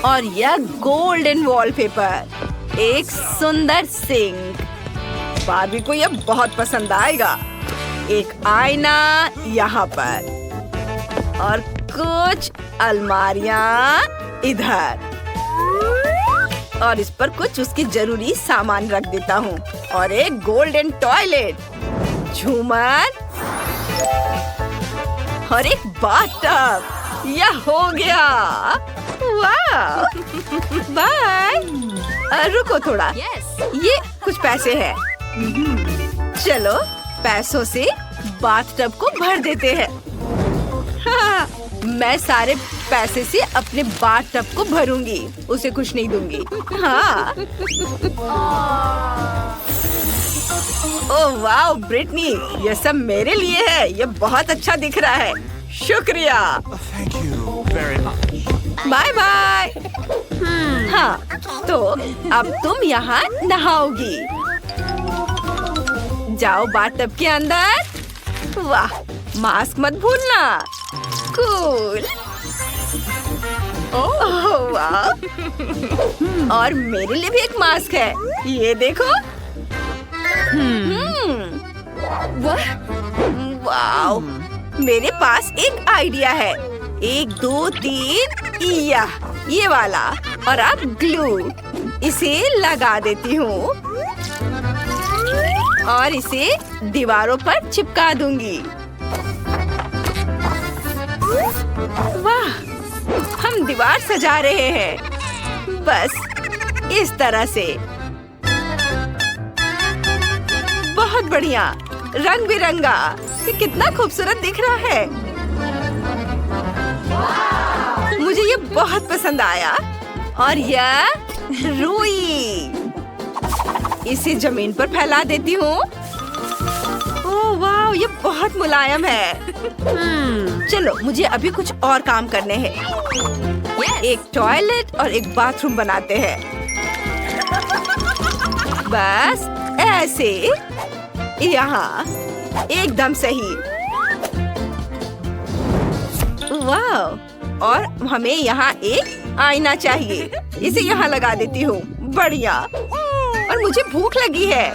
और यह गोल्डन वॉलपेपर। एक सुंदर सिंक, बार्बी को यह बहुत पसंद आएगा। एक आईना यहाँ पर और कुछ अलमारियाँ इधर, और इस पर कुछ उसकी जरूरी सामान रख देता हूँ। और एक गोल्डन टॉयलेट, झूमर और एक बाथटब। यह हो गया। वाह! बाय। रुको थोड़ा, ये कुछ पैसे हैं। चलो पैसों से बाथटब को भर देते हैं। हाँ, मैं सारे पैसे से अपने बाथटब को भरूंगी, उसे कुछ नहीं दूंगी। हाँ। ओह वाह ब्रिटनी, ये सब मेरे लिए है। ये बहुत अच्छा दिख रहा है। शुक्रिया। Bye bye. हाँ, तो अब तुम यहाँ नहाओगी। जाओ बाथटब के अंदर। वाह, मास्क मत भूलना। कूल। ओह वाह, और मेरे लिए भी एक मास्क है, ये देखो। वाह, मेरे पास एक आइडिया है। 1 2 3 ये वाला, और अब ग्लू। इसे लगा देती हूँ और इसे दीवारों पर चिपका दूंगी। वाह, हम दीवार सजा रहे हैं, बस इस तरह से। बहुत बढ़िया, रंग बिरंगा। ये कितना खूबसूरत दिख रहा है। मुझे ये बहुत पसंद आया। और यह रुई, इसे जमीन पर फैला देती हूँ। ओह वाह, ये बहुत मुलायम है। चलो मुझे अभी कुछ और काम करने हैं। एक टॉयलेट और एक बाथरूम बनाते हैं। बस ऐसे, यहाँ एकदम सही। वाह, और हमें यहाँ एक आईना चाहिए, इसे यहाँ लगा देती हूँ। बढ़िया। और मुझे भूख लगी है।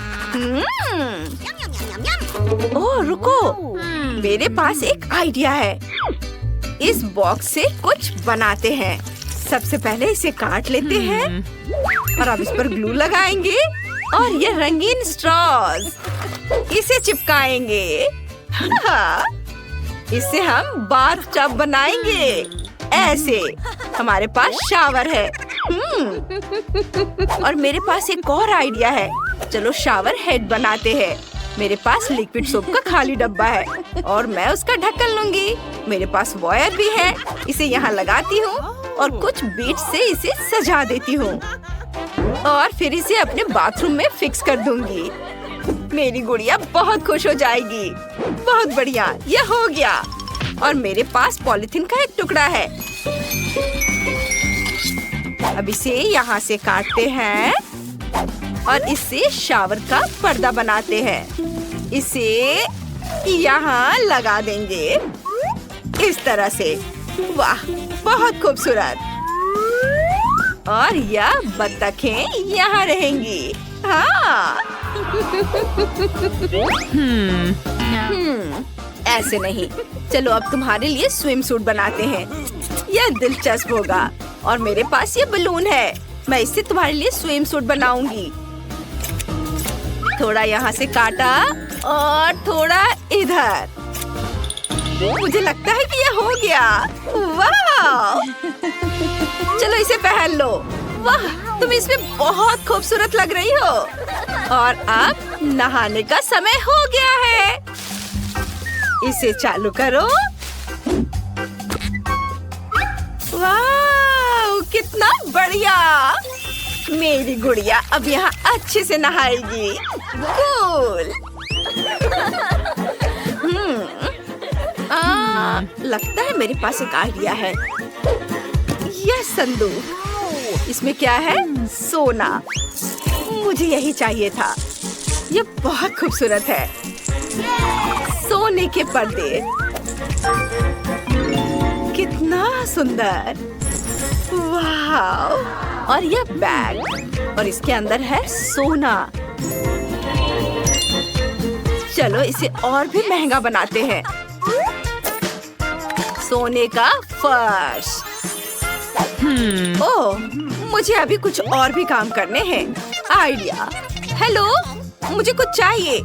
ओह रुको, मेरे पास एक आइडिया है। इस बॉक्स से कुछ बनाते हैं। सबसे पहले इसे काट लेते हैं और अब इस पर ग्लू लगाएंगे और ये रंगीन स्ट्रॉज, इसे चिपकाएंगे। इससे हम बाथटब बनाएंगे। ऐसे हमारे पास शावर है। और मेरे पास एक और आइडिया है। चलो शावर हेड बनाते हैं। मेरे पास लिक्विड सोप का खाली डब्बा है और मैं उसका ढक्कन लूंगी। मेरे पास वायर भी है, इसे यहाँ लगाती हूँ और कुछ बीट से इसे सजा देती हूँ और फिर इसे अपने बाथरूम में फिक्स कर दूंगी। मेरी गुड़िया बहुत खुश हो जाएगी। बहुत बढ़िया, यह हो गया। और मेरे पास पॉलिथीन का एक टुकड़ा है। अब इसे यहाँ से काटते हैं और इससे शावर का पर्दा बनाते हैं। इसे यहाँ लगा देंगे इस तरह से। वाह, बहुत खूबसूरत। और यह बत्तखें यहाँ रहेंगी। हाँ। ऐसे नहीं। चलो अब तुम्हारे लिए स्विम सूट बनाते हैं। यह दिलचस्प होगा। और मेरे पास ये बलून है, मैं इससे तुम्हारे लिए स्विम सूट बनाऊंगी। थोड़ा यहाँ से काटा और थोड़ा इधर। मुझे लगता है कि यह हो गया। वाह! चलो इसे पहन लो। वाह, तुम इसमें बहुत खूबसूरत लग रही हो। और अब नहाने का समय हो गया है। इसे चालू करो। वाह, कितना बढ़िया। मेरी गुड़िया अब यहाँ अच्छे से नहाएगी। कूल। लगता है मेरे पास एक आइडिया है। यह संदूक, इसमें क्या है? सोना। मुझे यही चाहिए था। यह बहुत खूबसूरत है। सोने के पर्दे, कितने कितना सुंदर, वाह। और यह बैग और इसके अंदर है सोना। चलो इसे और भी महंगा बनाते हैं। सोने का फर्श। ओह, मुझे अभी कुछ और भी काम करने हैं। आइडिया। हेलो, मुझे कुछ चाहिए।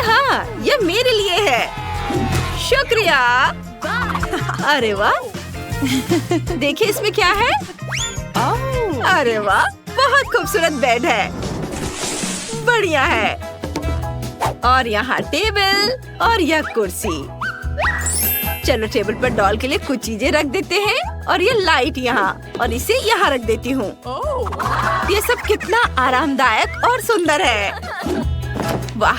हाँ, ये मेरे लिए है। शुक्रिया। अरे वाह, देखिए इसमें क्या है। अरे वाह, बहुत खूबसूरत बेड है। बढ़िया है। और यहाँ टेबल और यह कुर्सी। चलो टेबल पर डॉल के लिए कुछ चीजें रख देते हैं और ये लाइट यहाँ और इसे यहाँ रख देती हूँ। ये सब कितना आरामदायक और सुंदर है। वाह।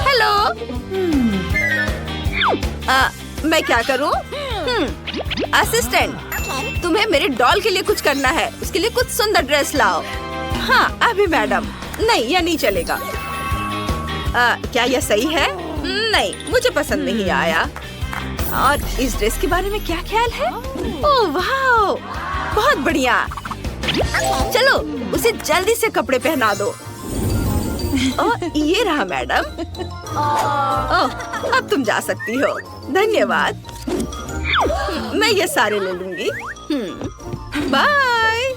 हेलो। मैं क्या करूँ? असिस्टेंट, तुम्हें मेरे डॉल के लिए कुछ करना है। उसके लिए कुछ सुंदर ड्रेस लाओ। हाँ अभी मैडम। नहीं, यह नहीं चलेगा। क्या यह सही है? नहीं, मुझे पसंद नहीं आया। और इस ड्रेस के बारे में क्या ख्याल है? ओह वाह, बहुत बढ़िया। चलो उसे जल्दी से कपड़े पहना दो। ओह, ये रहा मैडम। ओह, अब तुम जा सकती हो। धन्यवाद। मैं ये सारे ले लूंगी। बाय।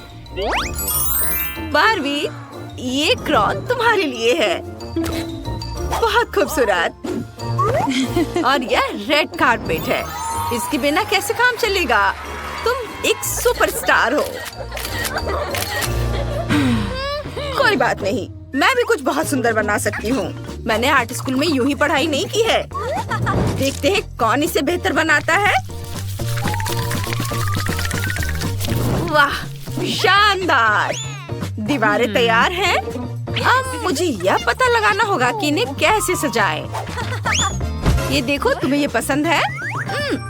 बारबी, ये क्रॉन तुम्हारे लिए है। बहुत खूबसूरत। और यह रेड कारपेट है। इसके बिना कैसे काम चलेगा? तुम एक सुपरस्टार हो। कोई बात नहीं, मैं भी कुछ बहुत सुंदर बना सकती हूँ। मैंने आर्ट स्कूल में यूं ही पढ़ाई नहीं की है। देखते हैं कौन इसे बेहतर बनाता है। वाह, शानदार। दीवारें तैयार हैं। अब मुझे यह पता लगाना होगा कि इन्हें कैसे सजाएं। ये देखो, तुम्हें ये पसंद है?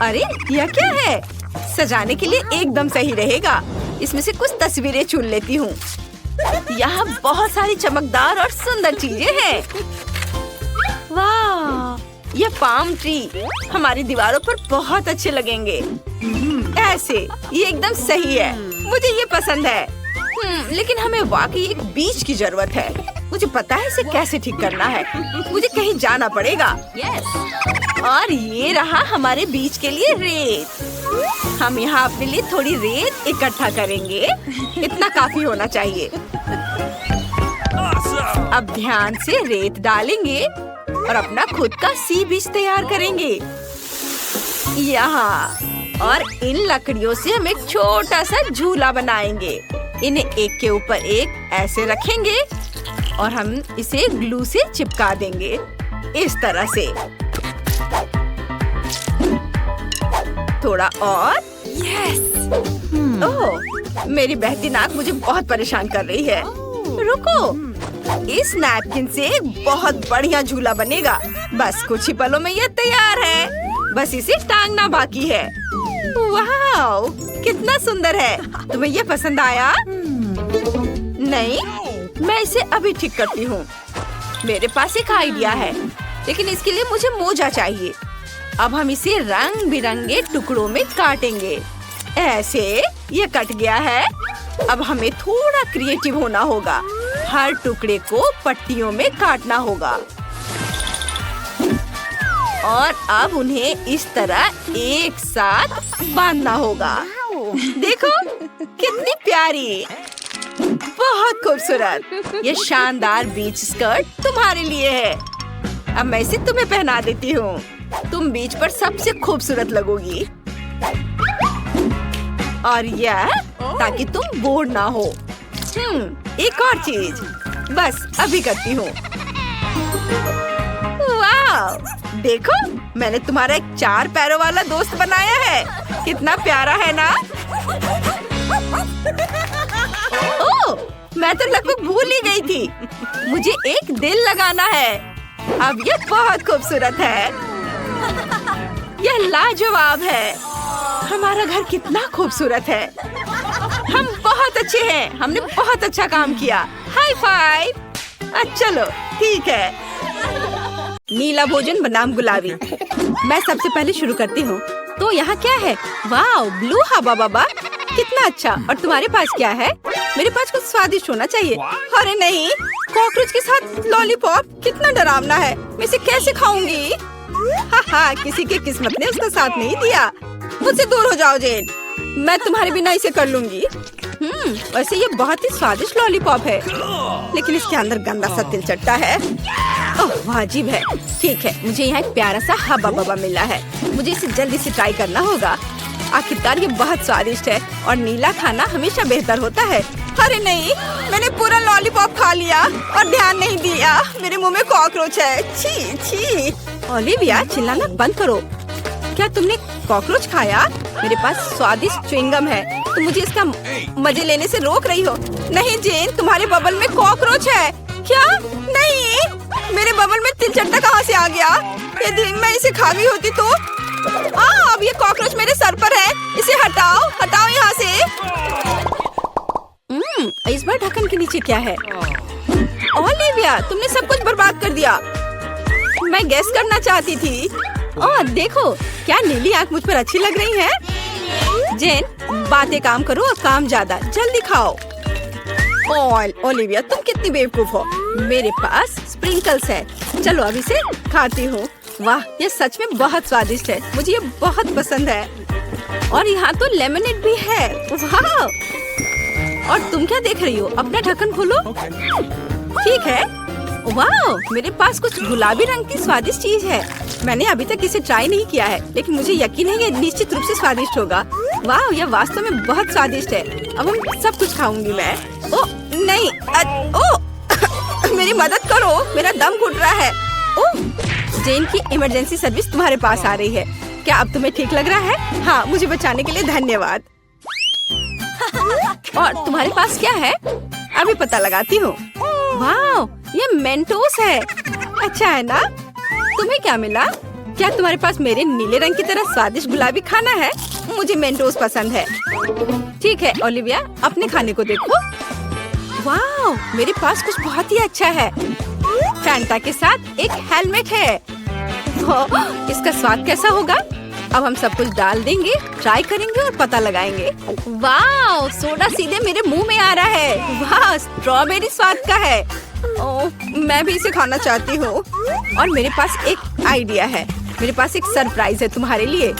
अरे यह क्या है? सजाने के लिए एकदम सही रहेगा। इसमें से कुछ तस्वीरें चुन लेती हूँ। यहाँ बहुत सारी चमकदार और सुंदर चीजें हैं। वाह, ये पाम ट्री हमारी दीवारों पर बहुत अच्छे लगेंगे। ऐसे ये एकदम सही है। मुझे ये पसंद है। लेकिन हमें वाकई एक बीच की जरूरत है। मुझे पता है इसे कैसे ठीक करना है। मुझे कहीं जाना पड़ेगा। और ये रहा हमारे बीच के लिए रेत। हम यहाँ अपने लिए थोड़ी रेत इकट्ठा करेंगे। इतना काफी होना चाहिए। अब ध्यान से रेत डालेंगे और अपना खुद का सी बीच तैयार करेंगे। यहाँ और इन लकड़ियों से हम एक छोटा सा झूला बनाएंगे। इन्हें एक के ऊपर एक ऐसे रखेंगे और हम इसे ग्लू से चिपका देंगे इस तरह से। थोड़ा और। यस। ओह, मेरी बहती नाक मुझे बहुत परेशान कर रही है। रुको, इस नैपकिन से एक बहुत बढ़िया झूला बनेगा। बस कुछ ही पलों में ये तैयार है। बस इसे टांगना बाकी है। वाह, कितना सुंदर है। तुम्हें ये पसंद आया? नहीं, मैं इसे अभी ठीक करती हूँ। मेरे पास एक आइडिया है, लेकिन इसके लिए मुझे मोजा चाहिए। अब हम इसे रंग बिरंगे टुकड़ों में काटेंगे। ऐसे ये कट गया है। अब हमें थोड़ा क्रिएटिव होना होगा। हर टुकड़े को पट्टियों में काटना होगा और अब उन्हें इस तरह एक साथ बांधना होगा। देखो कितनी प्यारी, बहुत खूबसूरत। ये शानदार बीच स्कर्ट तुम्हारे लिए है। अब मैं इसे तुम्हें पहना देती हूँ। तुम बीच पर सबसे खूबसूरत लगोगी। और यह ताकि तुम बोर ना हो। एक और चीज, बस अभी करती हूँ। वाह, देखो मैंने तुम्हारा एक 4 पैरों वाला दोस्त बनाया है। कितना प्यारा है ना? ओह, मैं तो लगभग भूल ही गई थी। मुझे एक दिल लगाना है। अब यह बहुत खूबसूरत है। यह लाजवाब है। हमारा घर कितना खूबसूरत है। हम बहुत अच्छे हैं। हमने बहुत अच्छा काम किया। High five. चलो ठीक है। नीला भोजन बनाम गुलाबी। मैं सबसे पहले शुरू करती हूँ। तो यहाँ क्या है? वाह, ब्लू हवा बाबा, कितना अच्छा। और तुम्हारे पास क्या है? मेरे पास कुछ स्वादिष्ट होना चाहिए। अरे नहीं, कॉकरोच के साथ लॉलीपॉप, कितना डरावना है। मैं इसे कैसे खाऊंगी? हाँ, किसी के किस्मत ने उसका साथ नहीं दिया। मुझसे दूर हो जाओ जेन, मैं तुम्हारे बिना इसे कर लूंगी। वैसे ये बहुत ही स्वादिष्ट लॉलीपॉप है, लेकिन इसके अंदर गंदा सा तिलचट्टा है। ओह, अजीब है। ठीक है, मुझे यहाँ एक प्यारा सा हब्बा बब्बा मिला है। मुझे इसे जल्दी से ट्राई करना होगा। आखिरकार ये बहुत स्वादिष्ट है और नीला खाना हमेशा बेहतर होता है। अरे नहीं, मैंने पूरा लॉलीपॉप खा लिया और ध्यान नहीं दिया। मेरे मुंह में कॉकरोच है। छी छी। ओलिविया, चिल्लाना बंद करो। क्या तुमने कॉकरोच खाया? मेरे पास स्वादिष्ट च्युइंगम है, तुम मुझे इसका मजे लेने से रोक रही हो। नहीं जेन, तुम्हारे बबल में कॉकरोच है। क्या? नहीं, मेरे बबल में तिलचट्टा कहाँ से आ गया? यदि मैं इसे खा गई होती तो। अब ये कॉकरोच मेरे सर पर है। इसे हटाओ, हटाओ यहाँ से। इस बार ढक्कन के नीचे क्या है? ओलिविया, तुमने सब कुछ बर्बाद कर दिया। मैं गैस करना चाहती थी। देखो, क्या नीली आंख मुझ पर अच्छी लग रही है? जेन, बातें काम करो और काम ज्यादा। जल्दी खाओ। ओलिविया, तुम कितनी बेवकूफ हो। मेरे पास स्प्रिंकल्स है। चलो अब इसे खाती हूँ। वाह, ये सच में बहुत स्वादिष्ट है। मुझे ये बहुत पसंद है। और यहाँ तो लेमनेड भी है। वाह! और तुम क्या देख रही हो? अपना ढक्कन खोलो। ठीक है। वाह, मेरे पास कुछ गुलाबी रंग की स्वादिष्ट चीज है। मैंने अभी तक इसे ट्राई नहीं किया है, लेकिन मुझे यकीन है ये निश्चित रूप से स्वादिष्ट होगा। वाह, यह वास्तव में बहुत स्वादिष्ट है। अब हम सब कुछ खाऊंगी मैं। ओ नहीं, मेरी मदद करो, मेरा दम घुट रहा है। जेन की इमरजेंसी सर्विस तुम्हारे पास आ रही है। क्या अब तुम्हें ठीक लग रहा है? हाँ, मुझे बचाने के लिए धन्यवाद। और तुम्हारे पास क्या है? अभी पता लगाती हूँ। वाह, ये मेंटोस है। अच्छा है ना? तुम्हें क्या मिला? क्या तुम्हारे पास मेरे नीले रंग की तरह स्वादिष्ट गुलाबी खाना है? मुझे मेंटोस पसंद है। ठीक है ओलिविया, अपने खाने को देखो। वाह, मेरे पास कुछ बहुत ही अच्छा है। फैंटा के साथ एक हेलमेट है। इसका स्वाद कैसा होगा? अब हम सब कुछ डाल देंगे, ट्राई करेंगे और पता लगाएंगे। वाह, सोडा सीधे मेरे मुंह में आ रहा है। वाह, स्ट्रॉबेरी स्वाद का है। मैं भी इसे खाना चाहती हूँ। और मेरे पास एक आइडिया है। मेरे पास एक सरप्राइज है तुम्हारे लिए।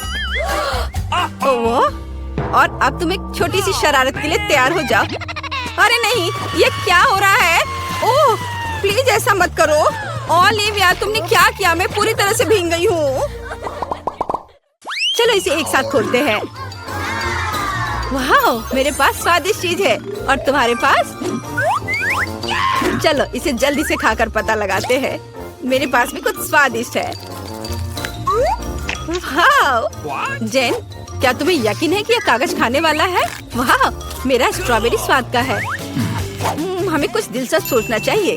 और अब तुम एक छोटी सी शरारत के लिए तैयार हो जाओ। अरे नहीं, ये क्या हो रहा है? ओह, प्लीज ऐसा मत करो। ओलिविया, तुमने क्या किया? मैं पूरी तरह से भीग गई हूँ। चलो इसे एक साथ खोलते हैं। वाह, मेरे पास स्वादिष्ट चीज है। और तुम्हारे पास? चलो इसे जल्दी से खाकर पता लगाते हैं। मेरे पास भी कुछ स्वादिष्ट है। वाह! जेन, क्या तुम्हें यकीन है कि यह कागज खाने वाला है? वाह, मेरा स्ट्रॉबेरी स्वाद का है। हमें कुछ दिलचस्प सोचना चाहिए।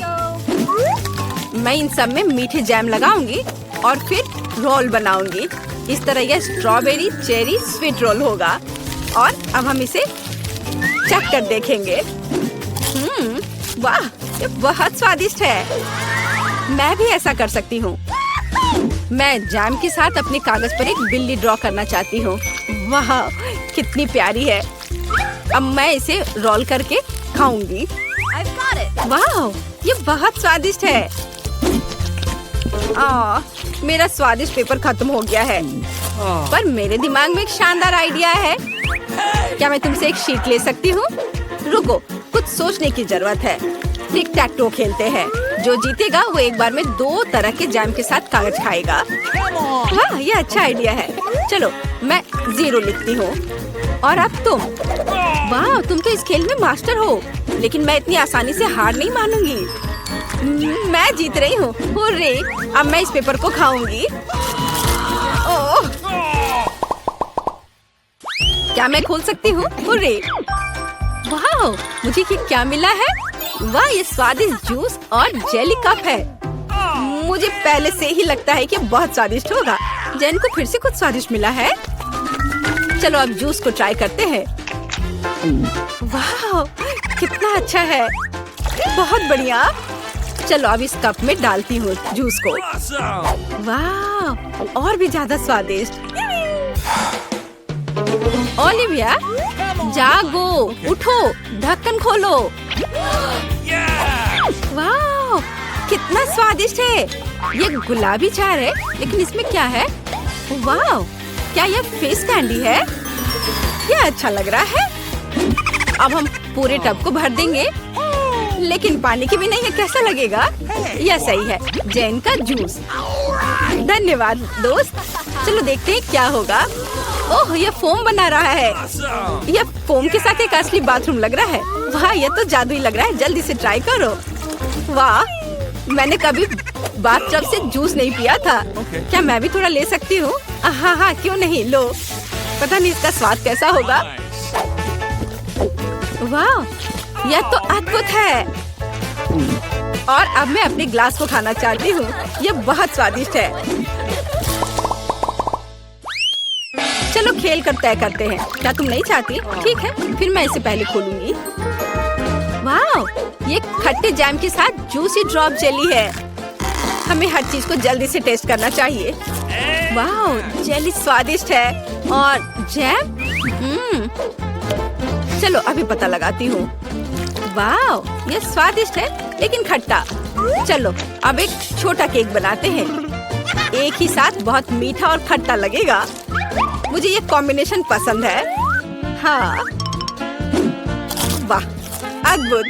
मैं इन सब में मीठे जैम लगाऊंगी और फिर रोल बनाऊंगी। इस तरह यह स्ट्रॉबेरी चेरी स्वीट रोल होगा। और अब हम इसे चख कर देखेंगे। वाह, ये बहुत स्वादिष्ट है। मैं भी ऐसा कर सकती हूँ। मैं जैम के साथ अपने कागज पर एक बिल्ली ड्रॉ करना चाहती हूँ। वाह, कितनी प्यारी है। अब मैं इसे रोल करके खाऊंगी। वाह, ये बहुत स्वादिष्ट है। मेरा स्वादिष्ट पेपर खत्म हो गया है। पर मेरे दिमाग में एक शानदार आइडिया है। क्या मैं तुमसे एक शीट ले सकती हूँ? रुको, कुछ सोचने की जरूरत है। टिक टैक टो खेलते हैं। जो जीतेगा वो एक बार में 2 तरह के जैम के साथ कागज खाएगा। वाह, ये अच्छा आइडिया है। चलो मैं 0 लिखती हूँ। और अब तुम? वाह, तुम तो इस खेल में मास्टर हो। लेकिन मैं इतनी आसानी से हार नहीं मानूंगी। मैं जीत रही हूँ। हुर्रे! अब मैं इस पेपर को खाऊंगी। ओह! क्या मैं खोल सकती हूँ? हुर्रे! वाह, मुझे क्या मिला है? वाह, ये स्वादिष्ट जूस और जेली कप है। मुझे पहले से ही लगता है कि बहुत स्वादिष्ट होगा। जेन को फिर से कुछ स्वादिष्ट मिला है। चलो अब जूस को ट्राई करते हैं। वाह, कितना अच्छा है। बहुत बढ़िया। चलो अब इस कप में डालती हूँ जूस को। वाह, और भी ज्यादा स्वादिष्ट। ओलिविया, जागो, उठो, ढक्कन खोलो। वाह, कितना स्वादिष्ट है। ये गुलाबी चार है, लेकिन इसमें क्या है? वाह, क्या यह फेस कैंडी है? यह अच्छा लग रहा है। अब हम पूरे टब को भर देंगे, लेकिन पानी की भी नहीं है। कैसा लगेगा? यह सही है, जैन का जूस। धन्यवाद दोस्त। चलो देखते हैं क्या होगा। ओह, यह फोम बना रहा है। यह फोम के साथ एक असली बाथरूम लग रहा है। वाह, यह तो जादुई लग रहा है। जल्दी से ट्राई करो। वाह, मैंने कभी बाथटब से जूस नहीं पिया था। क्या मैं भी थोड़ा ले सकती हूँ? हाँ हाँ, क्यों नहीं, लो। पता नहीं इसका स्वाद कैसा होगा। वाह, यह तो अद्भुत है। और अब मैं अपने ग्लास को खाना चाहती हूँ। यह बहुत स्वादिष्ट है। चलो खेल कर तय करते हैं। क्या तुम नहीं चाहती? ठीक है, फिर मैं इसे पहले खोलूंगी। वाह, ये खट्टे जैम के साथ जूसी ड्रॉप जेली है। हमें हर चीज को जल्दी से टेस्ट करना चाहिए। वाह, जेली स्वादिष्ट है और जैम चलो अभी पता लगाती हूँ। वाह, ये स्वादिष्ट है लेकिन खट्टा। चलो अब एक छोटा केक बनाते हैं। एक ही साथ बहुत मीठा और खट्टा लगेगा। मुझे ये कॉम्बिनेशन पसंद है। हाँ, वाह, अद्भुत।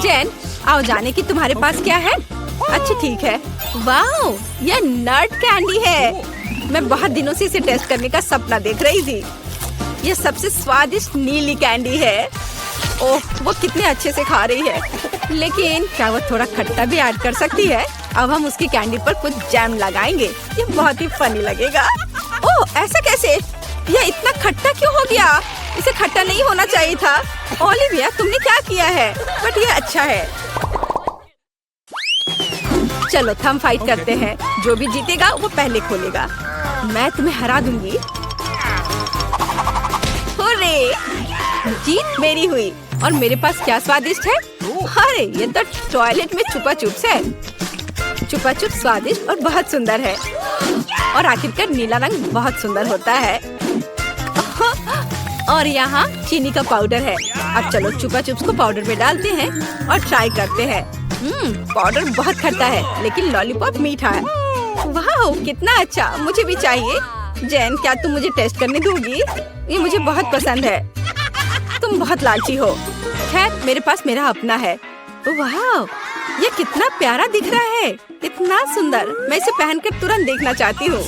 जैन, आओ जाने की तुम्हारे पास क्या है? अच्छा ठीक है। वाह, यह नट कैंडी है। मैं बहुत दिनों से इसे टेस्ट करने का सपना देख रही थी। यह सबसे स्वादिष्ट नीली कैंडी है। ओह, वो कितने अच्छे से खा रही है। लेकिन क्या वो थोड़ा खट्टा भी ऐड कर सकती है? अब हम उसकी कैंडी पर कुछ जैम लगाएंगे। ये बहुत ही फनी लगेगा। ओह, ऐसा कैसे? यह इतना खट्टा क्यों हो गया? इसे खट्टा नहीं होना चाहिए था। ओलिविया, तुमने क्या किया है? बट ये अच्छा है। चलो थम फाइट करते हैं। जो भी जीतेगा वो पहले खोलेगा। मैं तुम्हें हरा दूंगी। हुर्रे! जीत मेरी हुई। और मेरे पास क्या स्वादिष्ट है? अरे, ये तो टॉयलेट में छुपा चुप्स है। छुपा चुप स्वादिष्ट और बहुत सुंदर है। और आखिरकार नीला रंग बहुत सुंदर होता है। और यहाँ चीनी का पाउडर है। अब चलो छुपा चुप्स को पाउडर में डालते हैं और ट्राई करते हैं। पाउडर बहुत खट्टा है लेकिन लॉलीपॉप मीठा है। वाह, कितना अच्छा, मुझे भी चाहिए। जैन, क्या तुम मुझे टेस्ट करने दोगी? ये मुझे बहुत पसंद है। तुम बहुत लालची हो। खैर, मेरे पास मेरा अपना है। वाह, ये कितना प्यारा दिख रहा है। इतना सुंदर। मैं इसे पहनकर तुरंत देखना चाहती हूँ।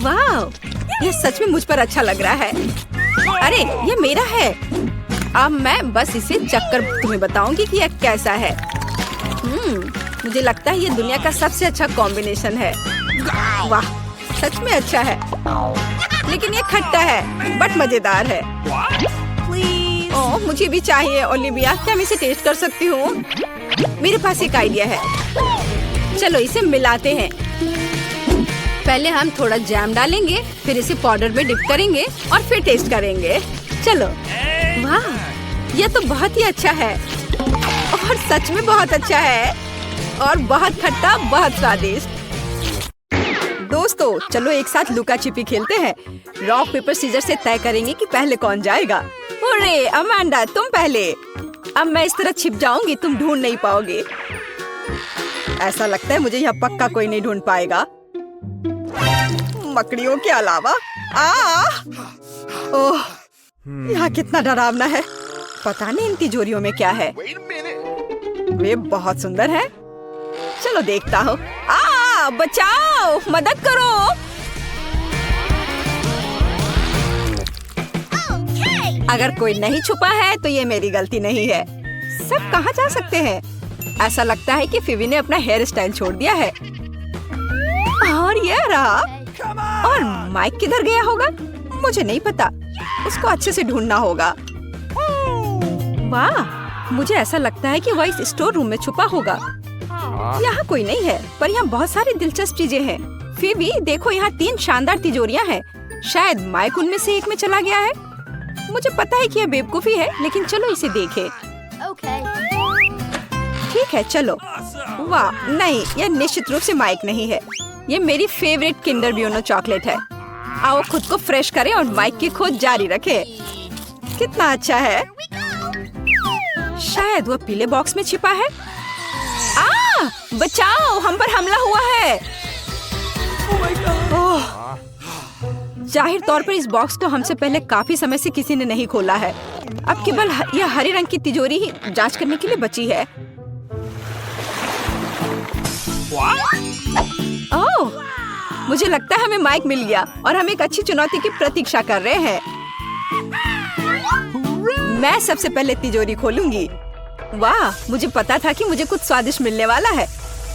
वाह, ये सच में मुझ पर अच्छा लग रहा है। अरे, ये मेरा है। अब मैं बस इसे चक्कर तुम्हें बताऊंगी कि यह कैसा है। मुझे लगता है ये दुनिया का सबसे अच्छा कॉम्बिनेशन है। वाह, सच में अच्छा है। लेकिन ये खट्टा है बट मजेदार है। ओह, मुझे भी चाहिए। ओलिविया, क्या मैं इसे टेस्ट कर सकती हूँ? मेरे पास एक आइडिया है। चलो इसे मिलाते हैं। पहले हम थोड़ा जैम डालेंगे, फिर इसे पाउडर में डिप करेंगे और फिर टेस्ट करेंगे। चलो। वाह, यह तो बहुत ही अच्छा है और सच में बहुत अच्छा है और बहुत खट्टा, बहुत स्वादिष्ट। दोस्तों, चलो एक साथ लुका छिपी खेलते हैं। रॉक पेपर सीजर से तय करेंगे कि पहले कौन जाएगा। अरे अमांडा, तुम पहले। अब मैं इस तरह छिप जाऊंगी, तुम ढूंढ नहीं पाओगे। ऐसा लगता है मुझे यहाँ पक्का कोई नहीं ढूंढ पाएगा, मकड़ियों के अलावा। ओह, यहाँ कितना डरावना है। पता नहीं इन तिजोरियों में क्या है। वे बहुत सुंदर हैं। चलो देखता हूँ। बचाओ, मदद करो। अगर कोई नहीं छुपा है तो ये मेरी गलती नहीं है। सब कहाँ जा सकते हैं? ऐसा लगता है कि फिवी ने अपना हेयर स्टाइल छोड़ दिया है। और ये रहा। और माइक किधर गया होगा? मुझे नहीं पता। उसको अच्छे से ढूंढना होगा। वाह, मुझे ऐसा लगता है कि वह इस स्टोर रूम में छुपा होगा। यहाँ कोई नहीं है, पर यहाँ बहुत सारी दिलचस्प चीजें हैं। फिवी, देखो यहाँ 3 शानदार तिजोरियाँ हैं। शायद माइक उनमें से एक में चला गया है। मुझे पता है कि यह बेवकूफी है, लेकिन चलो इसे देखें। ठीक है चलो। वाह नहीं, यह निश्चित रूप से माइक नहीं है। ये मेरी फेवरेट किंडर ब्यूनो चॉकलेट है। आओ खुद को फ्रेश करें और माइक की खोज जारी रखें। कितना अच्छा है। शायद वो पीले बॉक्स में छिपा है। बचाओ, हम पर हमला हुआ है। जाहिर तौर पर इस बॉक्स को हमसे पहले काफी समय से किसी ने नहीं खोला है। अब केवल यह हरे रंग की तिजोरी ही जांच करने के लिए बची है। ओह, मुझे लगता है हमें माइक मिल गया और हम एक अच्छी चुनौती की प्रतीक्षा कर रहे हैं। मैं सबसे पहले तिजोरी खोलूंगी। वाह, मुझे पता था कि मुझे कुछ स्वादिष्ट मिलने वाला है।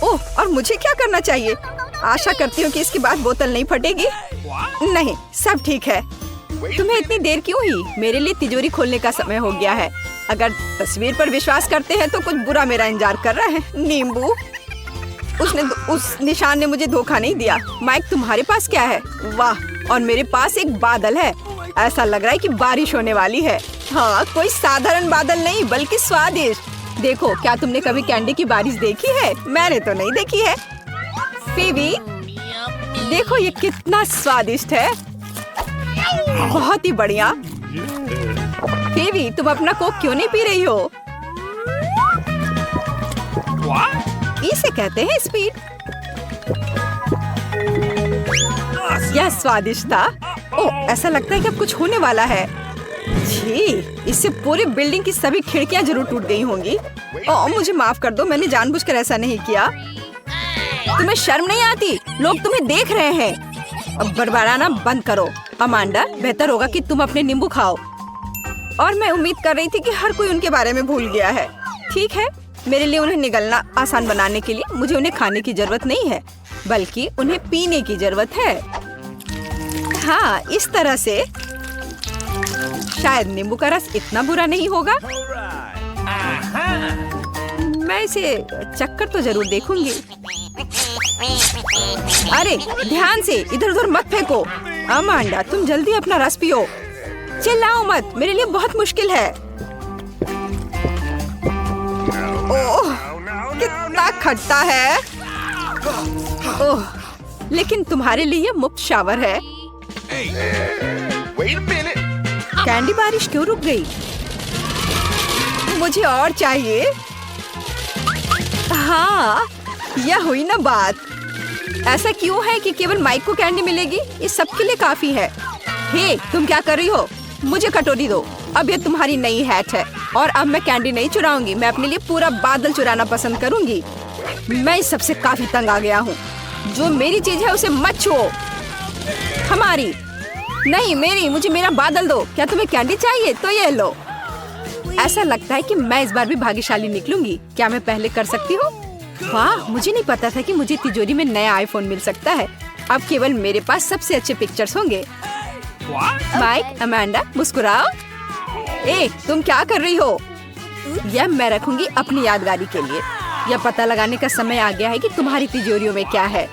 ओह, और मुझे क्या करना चाहिए? आशा करती हूँ कि इसके बाद बोतल नहीं फटेगी। नहीं, सब ठीक है। तुम्हें इतनी देर क्यों हुई? मेरे लिए तिजोरी खोलने का समय हो गया है। अगर तस्वीर पर विश्वास करते हैं तो कुछ बुरा मेरा इंतजार कर रहा है। नींबू, उस निशान ने मुझे धोखा नहीं दिया। माइक, तुम्हारे पास क्या है? वाह, और मेरे पास एक बादल है। ऐसा लग रहा है कि बारिश होने वाली है। हाँ, कोई साधारण बादल नहीं बल्कि स्वादिष्ट। देखो, क्या तुमने कभी कैंडी की बारिश देखी है? मैंने तो नहीं देखी है। फीबी, देखो ये कितना स्वादिष्ट है। बहुत ही बढ़िया। फीबी, तुम अपना कोक क्यों नहीं पी रही हो? इसे कहते हैं स्पीड। यह स्वादिष्ट था। ओह, ऐसा लगता है कि अब कुछ होने वाला है। छी, इससे पूरी बिल्डिंग की सभी खिड़कियां जरूर टूट गई होंगी। ओह, मुझे माफ कर दो, मैंने जानबूझकर ऐसा नहीं किया। तुम्हें शर्म नहीं आती? लोग तुम्हें देख रहे हैं। अब बड़बड़ाना बंद करो। अमांडा, बेहतर होगा कि तुम अपने नींबू खाओ। और मैं उम्मीद कर रही थी कि हर कोई उनके बारे में भूल गया है। ठीक है, मेरे लिए उन्हें निगलना आसान बनाने के लिए मुझे उन्हें खाने की जरूरत नहीं है, बल्कि उन्हें पीने की जरूरत है। हाँ, इस तरह से शायद नींबू का रस इतना बुरा नहीं होगा। मैं इसे चक्कर तो जरूर देखूंगी। अरे ध्यान से, इधर उधर मत फेंको। अमांडा, तुम जल्दी अपना रस पियो। चिल्लाओ मत, मेरे लिए बहुत मुश्किल है। ओह, कितना खट्टा है। ओह, लेकिन तुम्हारे लिए यह मुफ्त शावर है। कैंडी बारिश क्यों रुक गई? मुझे और चाहिए। हाँ, यह हुई ना बात। ऐसा क्यों है कि केवल माइक को कैंडी मिलेगी? ये सबके लिए काफी है। हे, तुम क्या कर रही हो? मुझे कटोरी दो। अब ये तुम्हारी नई हैट है और अब मैं कैंडी नहीं चुराऊंगी। मैं अपने लिए पूरा बादल चुराना पसंद करूंगी। मैं इस सबसे काफी तंग आ गया हूँ। जो मेरी चीज है उसे मत छुओ। हमारी नहीं, मेरी। मुझे मेरा बादल दो। क्या तुम्हें कैंडी चाहिए? तो ये लो। ऐसा लगता है कि मैं इस बार भी भाग्यशाली निकलूंगी। क्या मैं पहले कर सकती हूँ? वाह, मुझे नहीं पता था कि मुझे तिजोरी में नया आईफोन मिल सकता है। अब केवल मेरे पास सबसे अच्छे पिक्चर्स होंगे। Mic, Amanda, मुस्कुराओ। ए, तुम क्या कर रही हो? यह मैं रखूंगी अपनी यादगारी के लिए। यह पता लगाने का समय आ गया है कि तुम्हारी तिजोरियों में क्या है।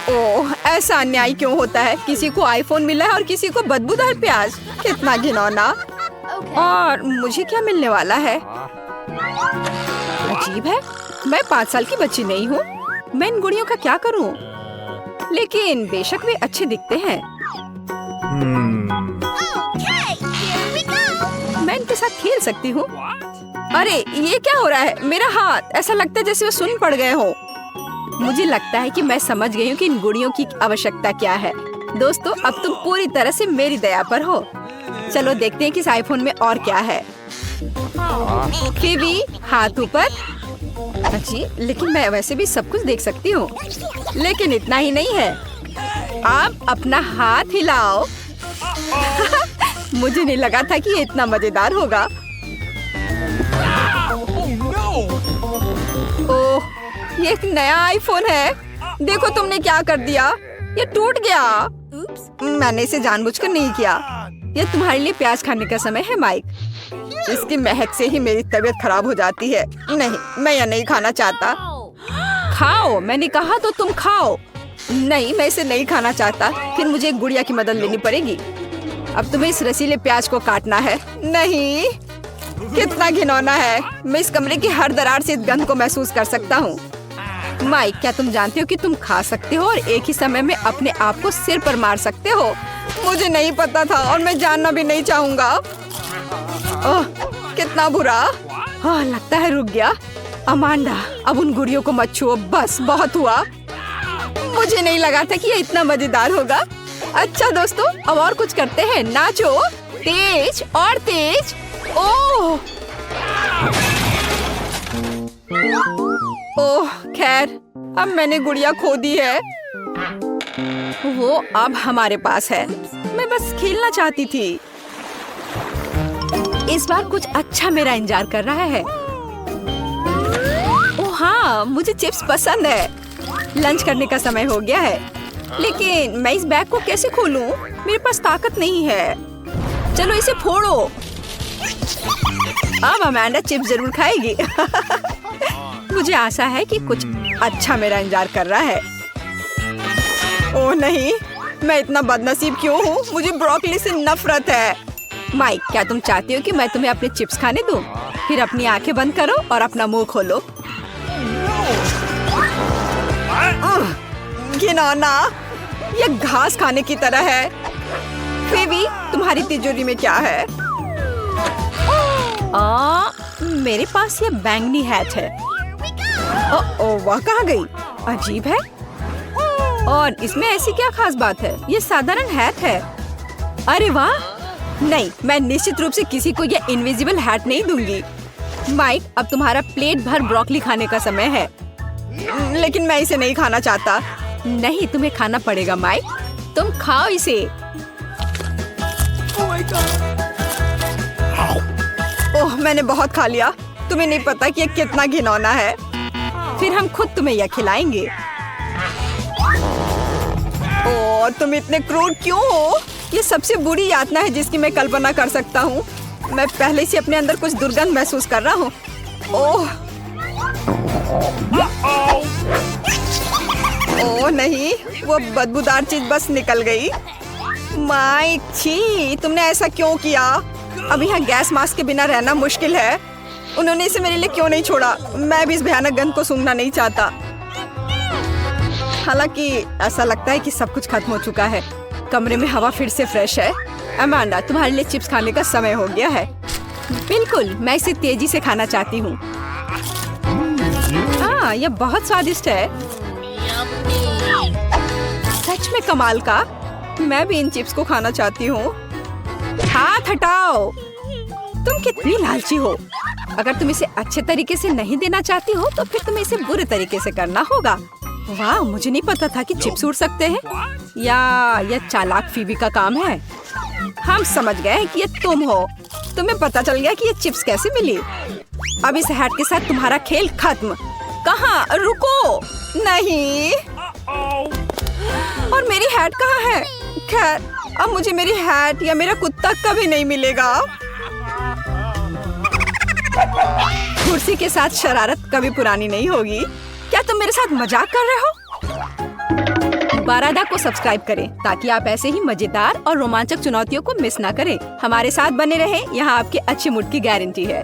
ओह, ऐसा अन्याय क्यों होता है? किसी को आईफोन मिला है और किसी को बदबूदार प्याज। कितना घिनौना। और मुझे क्या मिलने वाला है? अजीब है, मैं 5 साल की बच्ची नहीं हूँ। मैं इन गुड़ियों का क्या करूँ? लेकिन बेशक वे अच्छे दिखते हैं। मैं इनके साथ खेल सकती हूँ। अरे, ये क्या हो रहा है? मेरा हाथ, ऐसा लगता है जैसे वो सुन पड़ गए हो। मुझे लगता है कि मैं समझ गई हूँ कि इन गुड़ियों की आवश्यकता क्या है। दोस्तों, अब तुम पूरी तरह से मेरी दया पर हो। चलो देखते हैं कि इस आईफोन में और क्या है। फीबी, हाथ ऊपर। जी, लेकिन मैं वैसे भी सब कुछ देख सकती हूँ। लेकिन इतना ही नहीं है। आप अपना हाथ हिलाओ। मुझे नहीं लगा था कि ये इतना मजेदार होगा। ओह, ये एक नया आईफोन है। देखो तुमने क्या कर दिया। ये टूट गया। मैंने इसे जानबूझकर नहीं किया। ये तुम्हारे लिए प्याज खाने का समय है माइक। इसकी महक से ही मेरी तबीयत खराब हो जाती है। नहीं, मैं यह नहीं खाना चाहता। खाओ, मैंने कहा तो तुम खाओ। नहीं, मैं इसे नहीं खाना चाहता। फिर मुझे एक गुड़िया की मदद लेनी पड़ेगी। अब तुम्हें इस रसीले प्याज को काटना है। नहीं, कितना घिनौना है। मैं इस कमरे की हर दरार से इस गंध को महसूस कर सकता हूँ। माइक, क्या तुम जानते हो कि तुम खा सकते हो और एक ही समय में अपने आप को सिर पर मार सकते हो? मुझे नहीं पता था और मैं जानना भी नहीं चाहूंगा। ओह, कितना बुरा। लगता है रुक गया। अमांडा, अब उन गुड़ियों को मत छुओ, बस बहुत हुआ। मुझे नहीं लगा था कि ये इतना मजेदार होगा। अच्छा दोस्तों, अब और कुछ करते हैं। नाचो, तेज और तेज। ओह खैर, अब मैंने गुड़िया खो दी है। वो अब हमारे पास है। मैं बस खेलना चाहती थी। इस बार कुछ अच्छा मेरा इंतजार कर रहा है। ओह हाँ, मुझे चिप्स पसंद है। लंच करने का समय हो गया है, लेकिन मैं इस बैग को कैसे खोलूं? मेरे पास ताकत नहीं है। चलो इसे फोड़ो। अब अमांडा चिप्स जरूर खाएगी। मुझे आशा है कि कुछ अच्छा मेरा इंतजार कर रहा है। ओह नहीं, मैं इतना बदनसीब क्यों हूँ? मुझे ब्रोकली से नफरत है। माइक, क्या तुम चाहती हो कि मैं तुम्हें अपने चिप्स खाने दूं? फिर अपनी आंखें बंद करो और अपना मुंह खोलो। घिनौना, ये घास खाने की तरह है। बेबी, तुम्हारी तिजोरी में क्या है? मेरे पास ये बैंगनी हैट है। वह कहाँ गई? अजीब है। और इसमें ऐसी क्या खास बात है? ये साधारण हैट है। अरे वाह! नहीं, मैं निश्चित रूप से किसी को ये इनविजिबल हैट नहीं दूंगी। माइक, अब तुम्हारा प्लेट भर ब्रोकली खाने का समय है। लेकिन मैं इसे नहीं खाना चाहता। नहीं, तुम्हें खाना पड़ेगा माइक। तुम खाओ इसे। ओह, मैंने बहुत खा लिया। तुम्हें नहीं पता कि ये कितना घिनौना है। फिर हम खुद तुम्हें यह खिलाएंगे। ओह, तुम इतने क्रूर क्यों हो? ये सबसे बुरी यातना है जिसकी मैं कल्पना कर सकता हूँ। मैं पहले से अपने अंदर कुछ दुर्गंध महसूस कर रहा हूँ। ओह नहीं, वो बदबूदार चीज बस निकल गई। माइक, छी, तुमने ऐसा क्यों किया? अब यहाँ गैस मास्क के बिना रहना मुश्किल है। उन्होंने इसे मेरे लिए क्यों नहीं छोड़ा? मैं भी इस भयानक गंध को सूंघना नहीं चाहता। हालांकि ऐसा लगता है कि सब कुछ खत्म हो चुका है। कमरे में हवा फिर से फ्रेश है। अमांडा, तुम्हारे लिए चिप्स खाने का समय हो गया है। बिल्कुल, मैं इसे तेजी से खाना चाहती हूँ। यह बहुत स्वादिष्ट है। सच में कमाल का। मैं भी इन चिप्स को खाना चाहती हूँ। हाथ हटाओ। तुम कितनी लालची हो। अगर तुम इसे अच्छे तरीके से नहीं देना चाहती हो तो फिर तुम्हें इसे बुरे तरीके से करना होगा। वाह, मुझे नहीं पता था कि चिप्स उड़ सकते हैं। या यह चालाक फीबी का काम है। हम समझ गए कि ये तुम हो। तुम्हें पता चल गया कि ये चिप्स कैसे मिली। अब इस हैट के साथ तुम्हारा खेल खत्म। कहाँ? रुको। नहीं। और मेरी हैट कहाँ है? खैर, अब मुझे मेरी हैट या मेरा कुत्ता कभी नहीं मिलेगा। कुर्सी के साथ शरारत कभी पुरानी नहीं होगी। क्या तुम मेरे साथ मजाक कर रहे हो? बारादा को सब्सक्राइब करें ताकि आप ऐसे ही मजेदार और रोमांचक चुनौतियों को मिस ना करें। हमारे साथ बने रहें, यहाँ आपके अच्छे मूड की गारंटी है।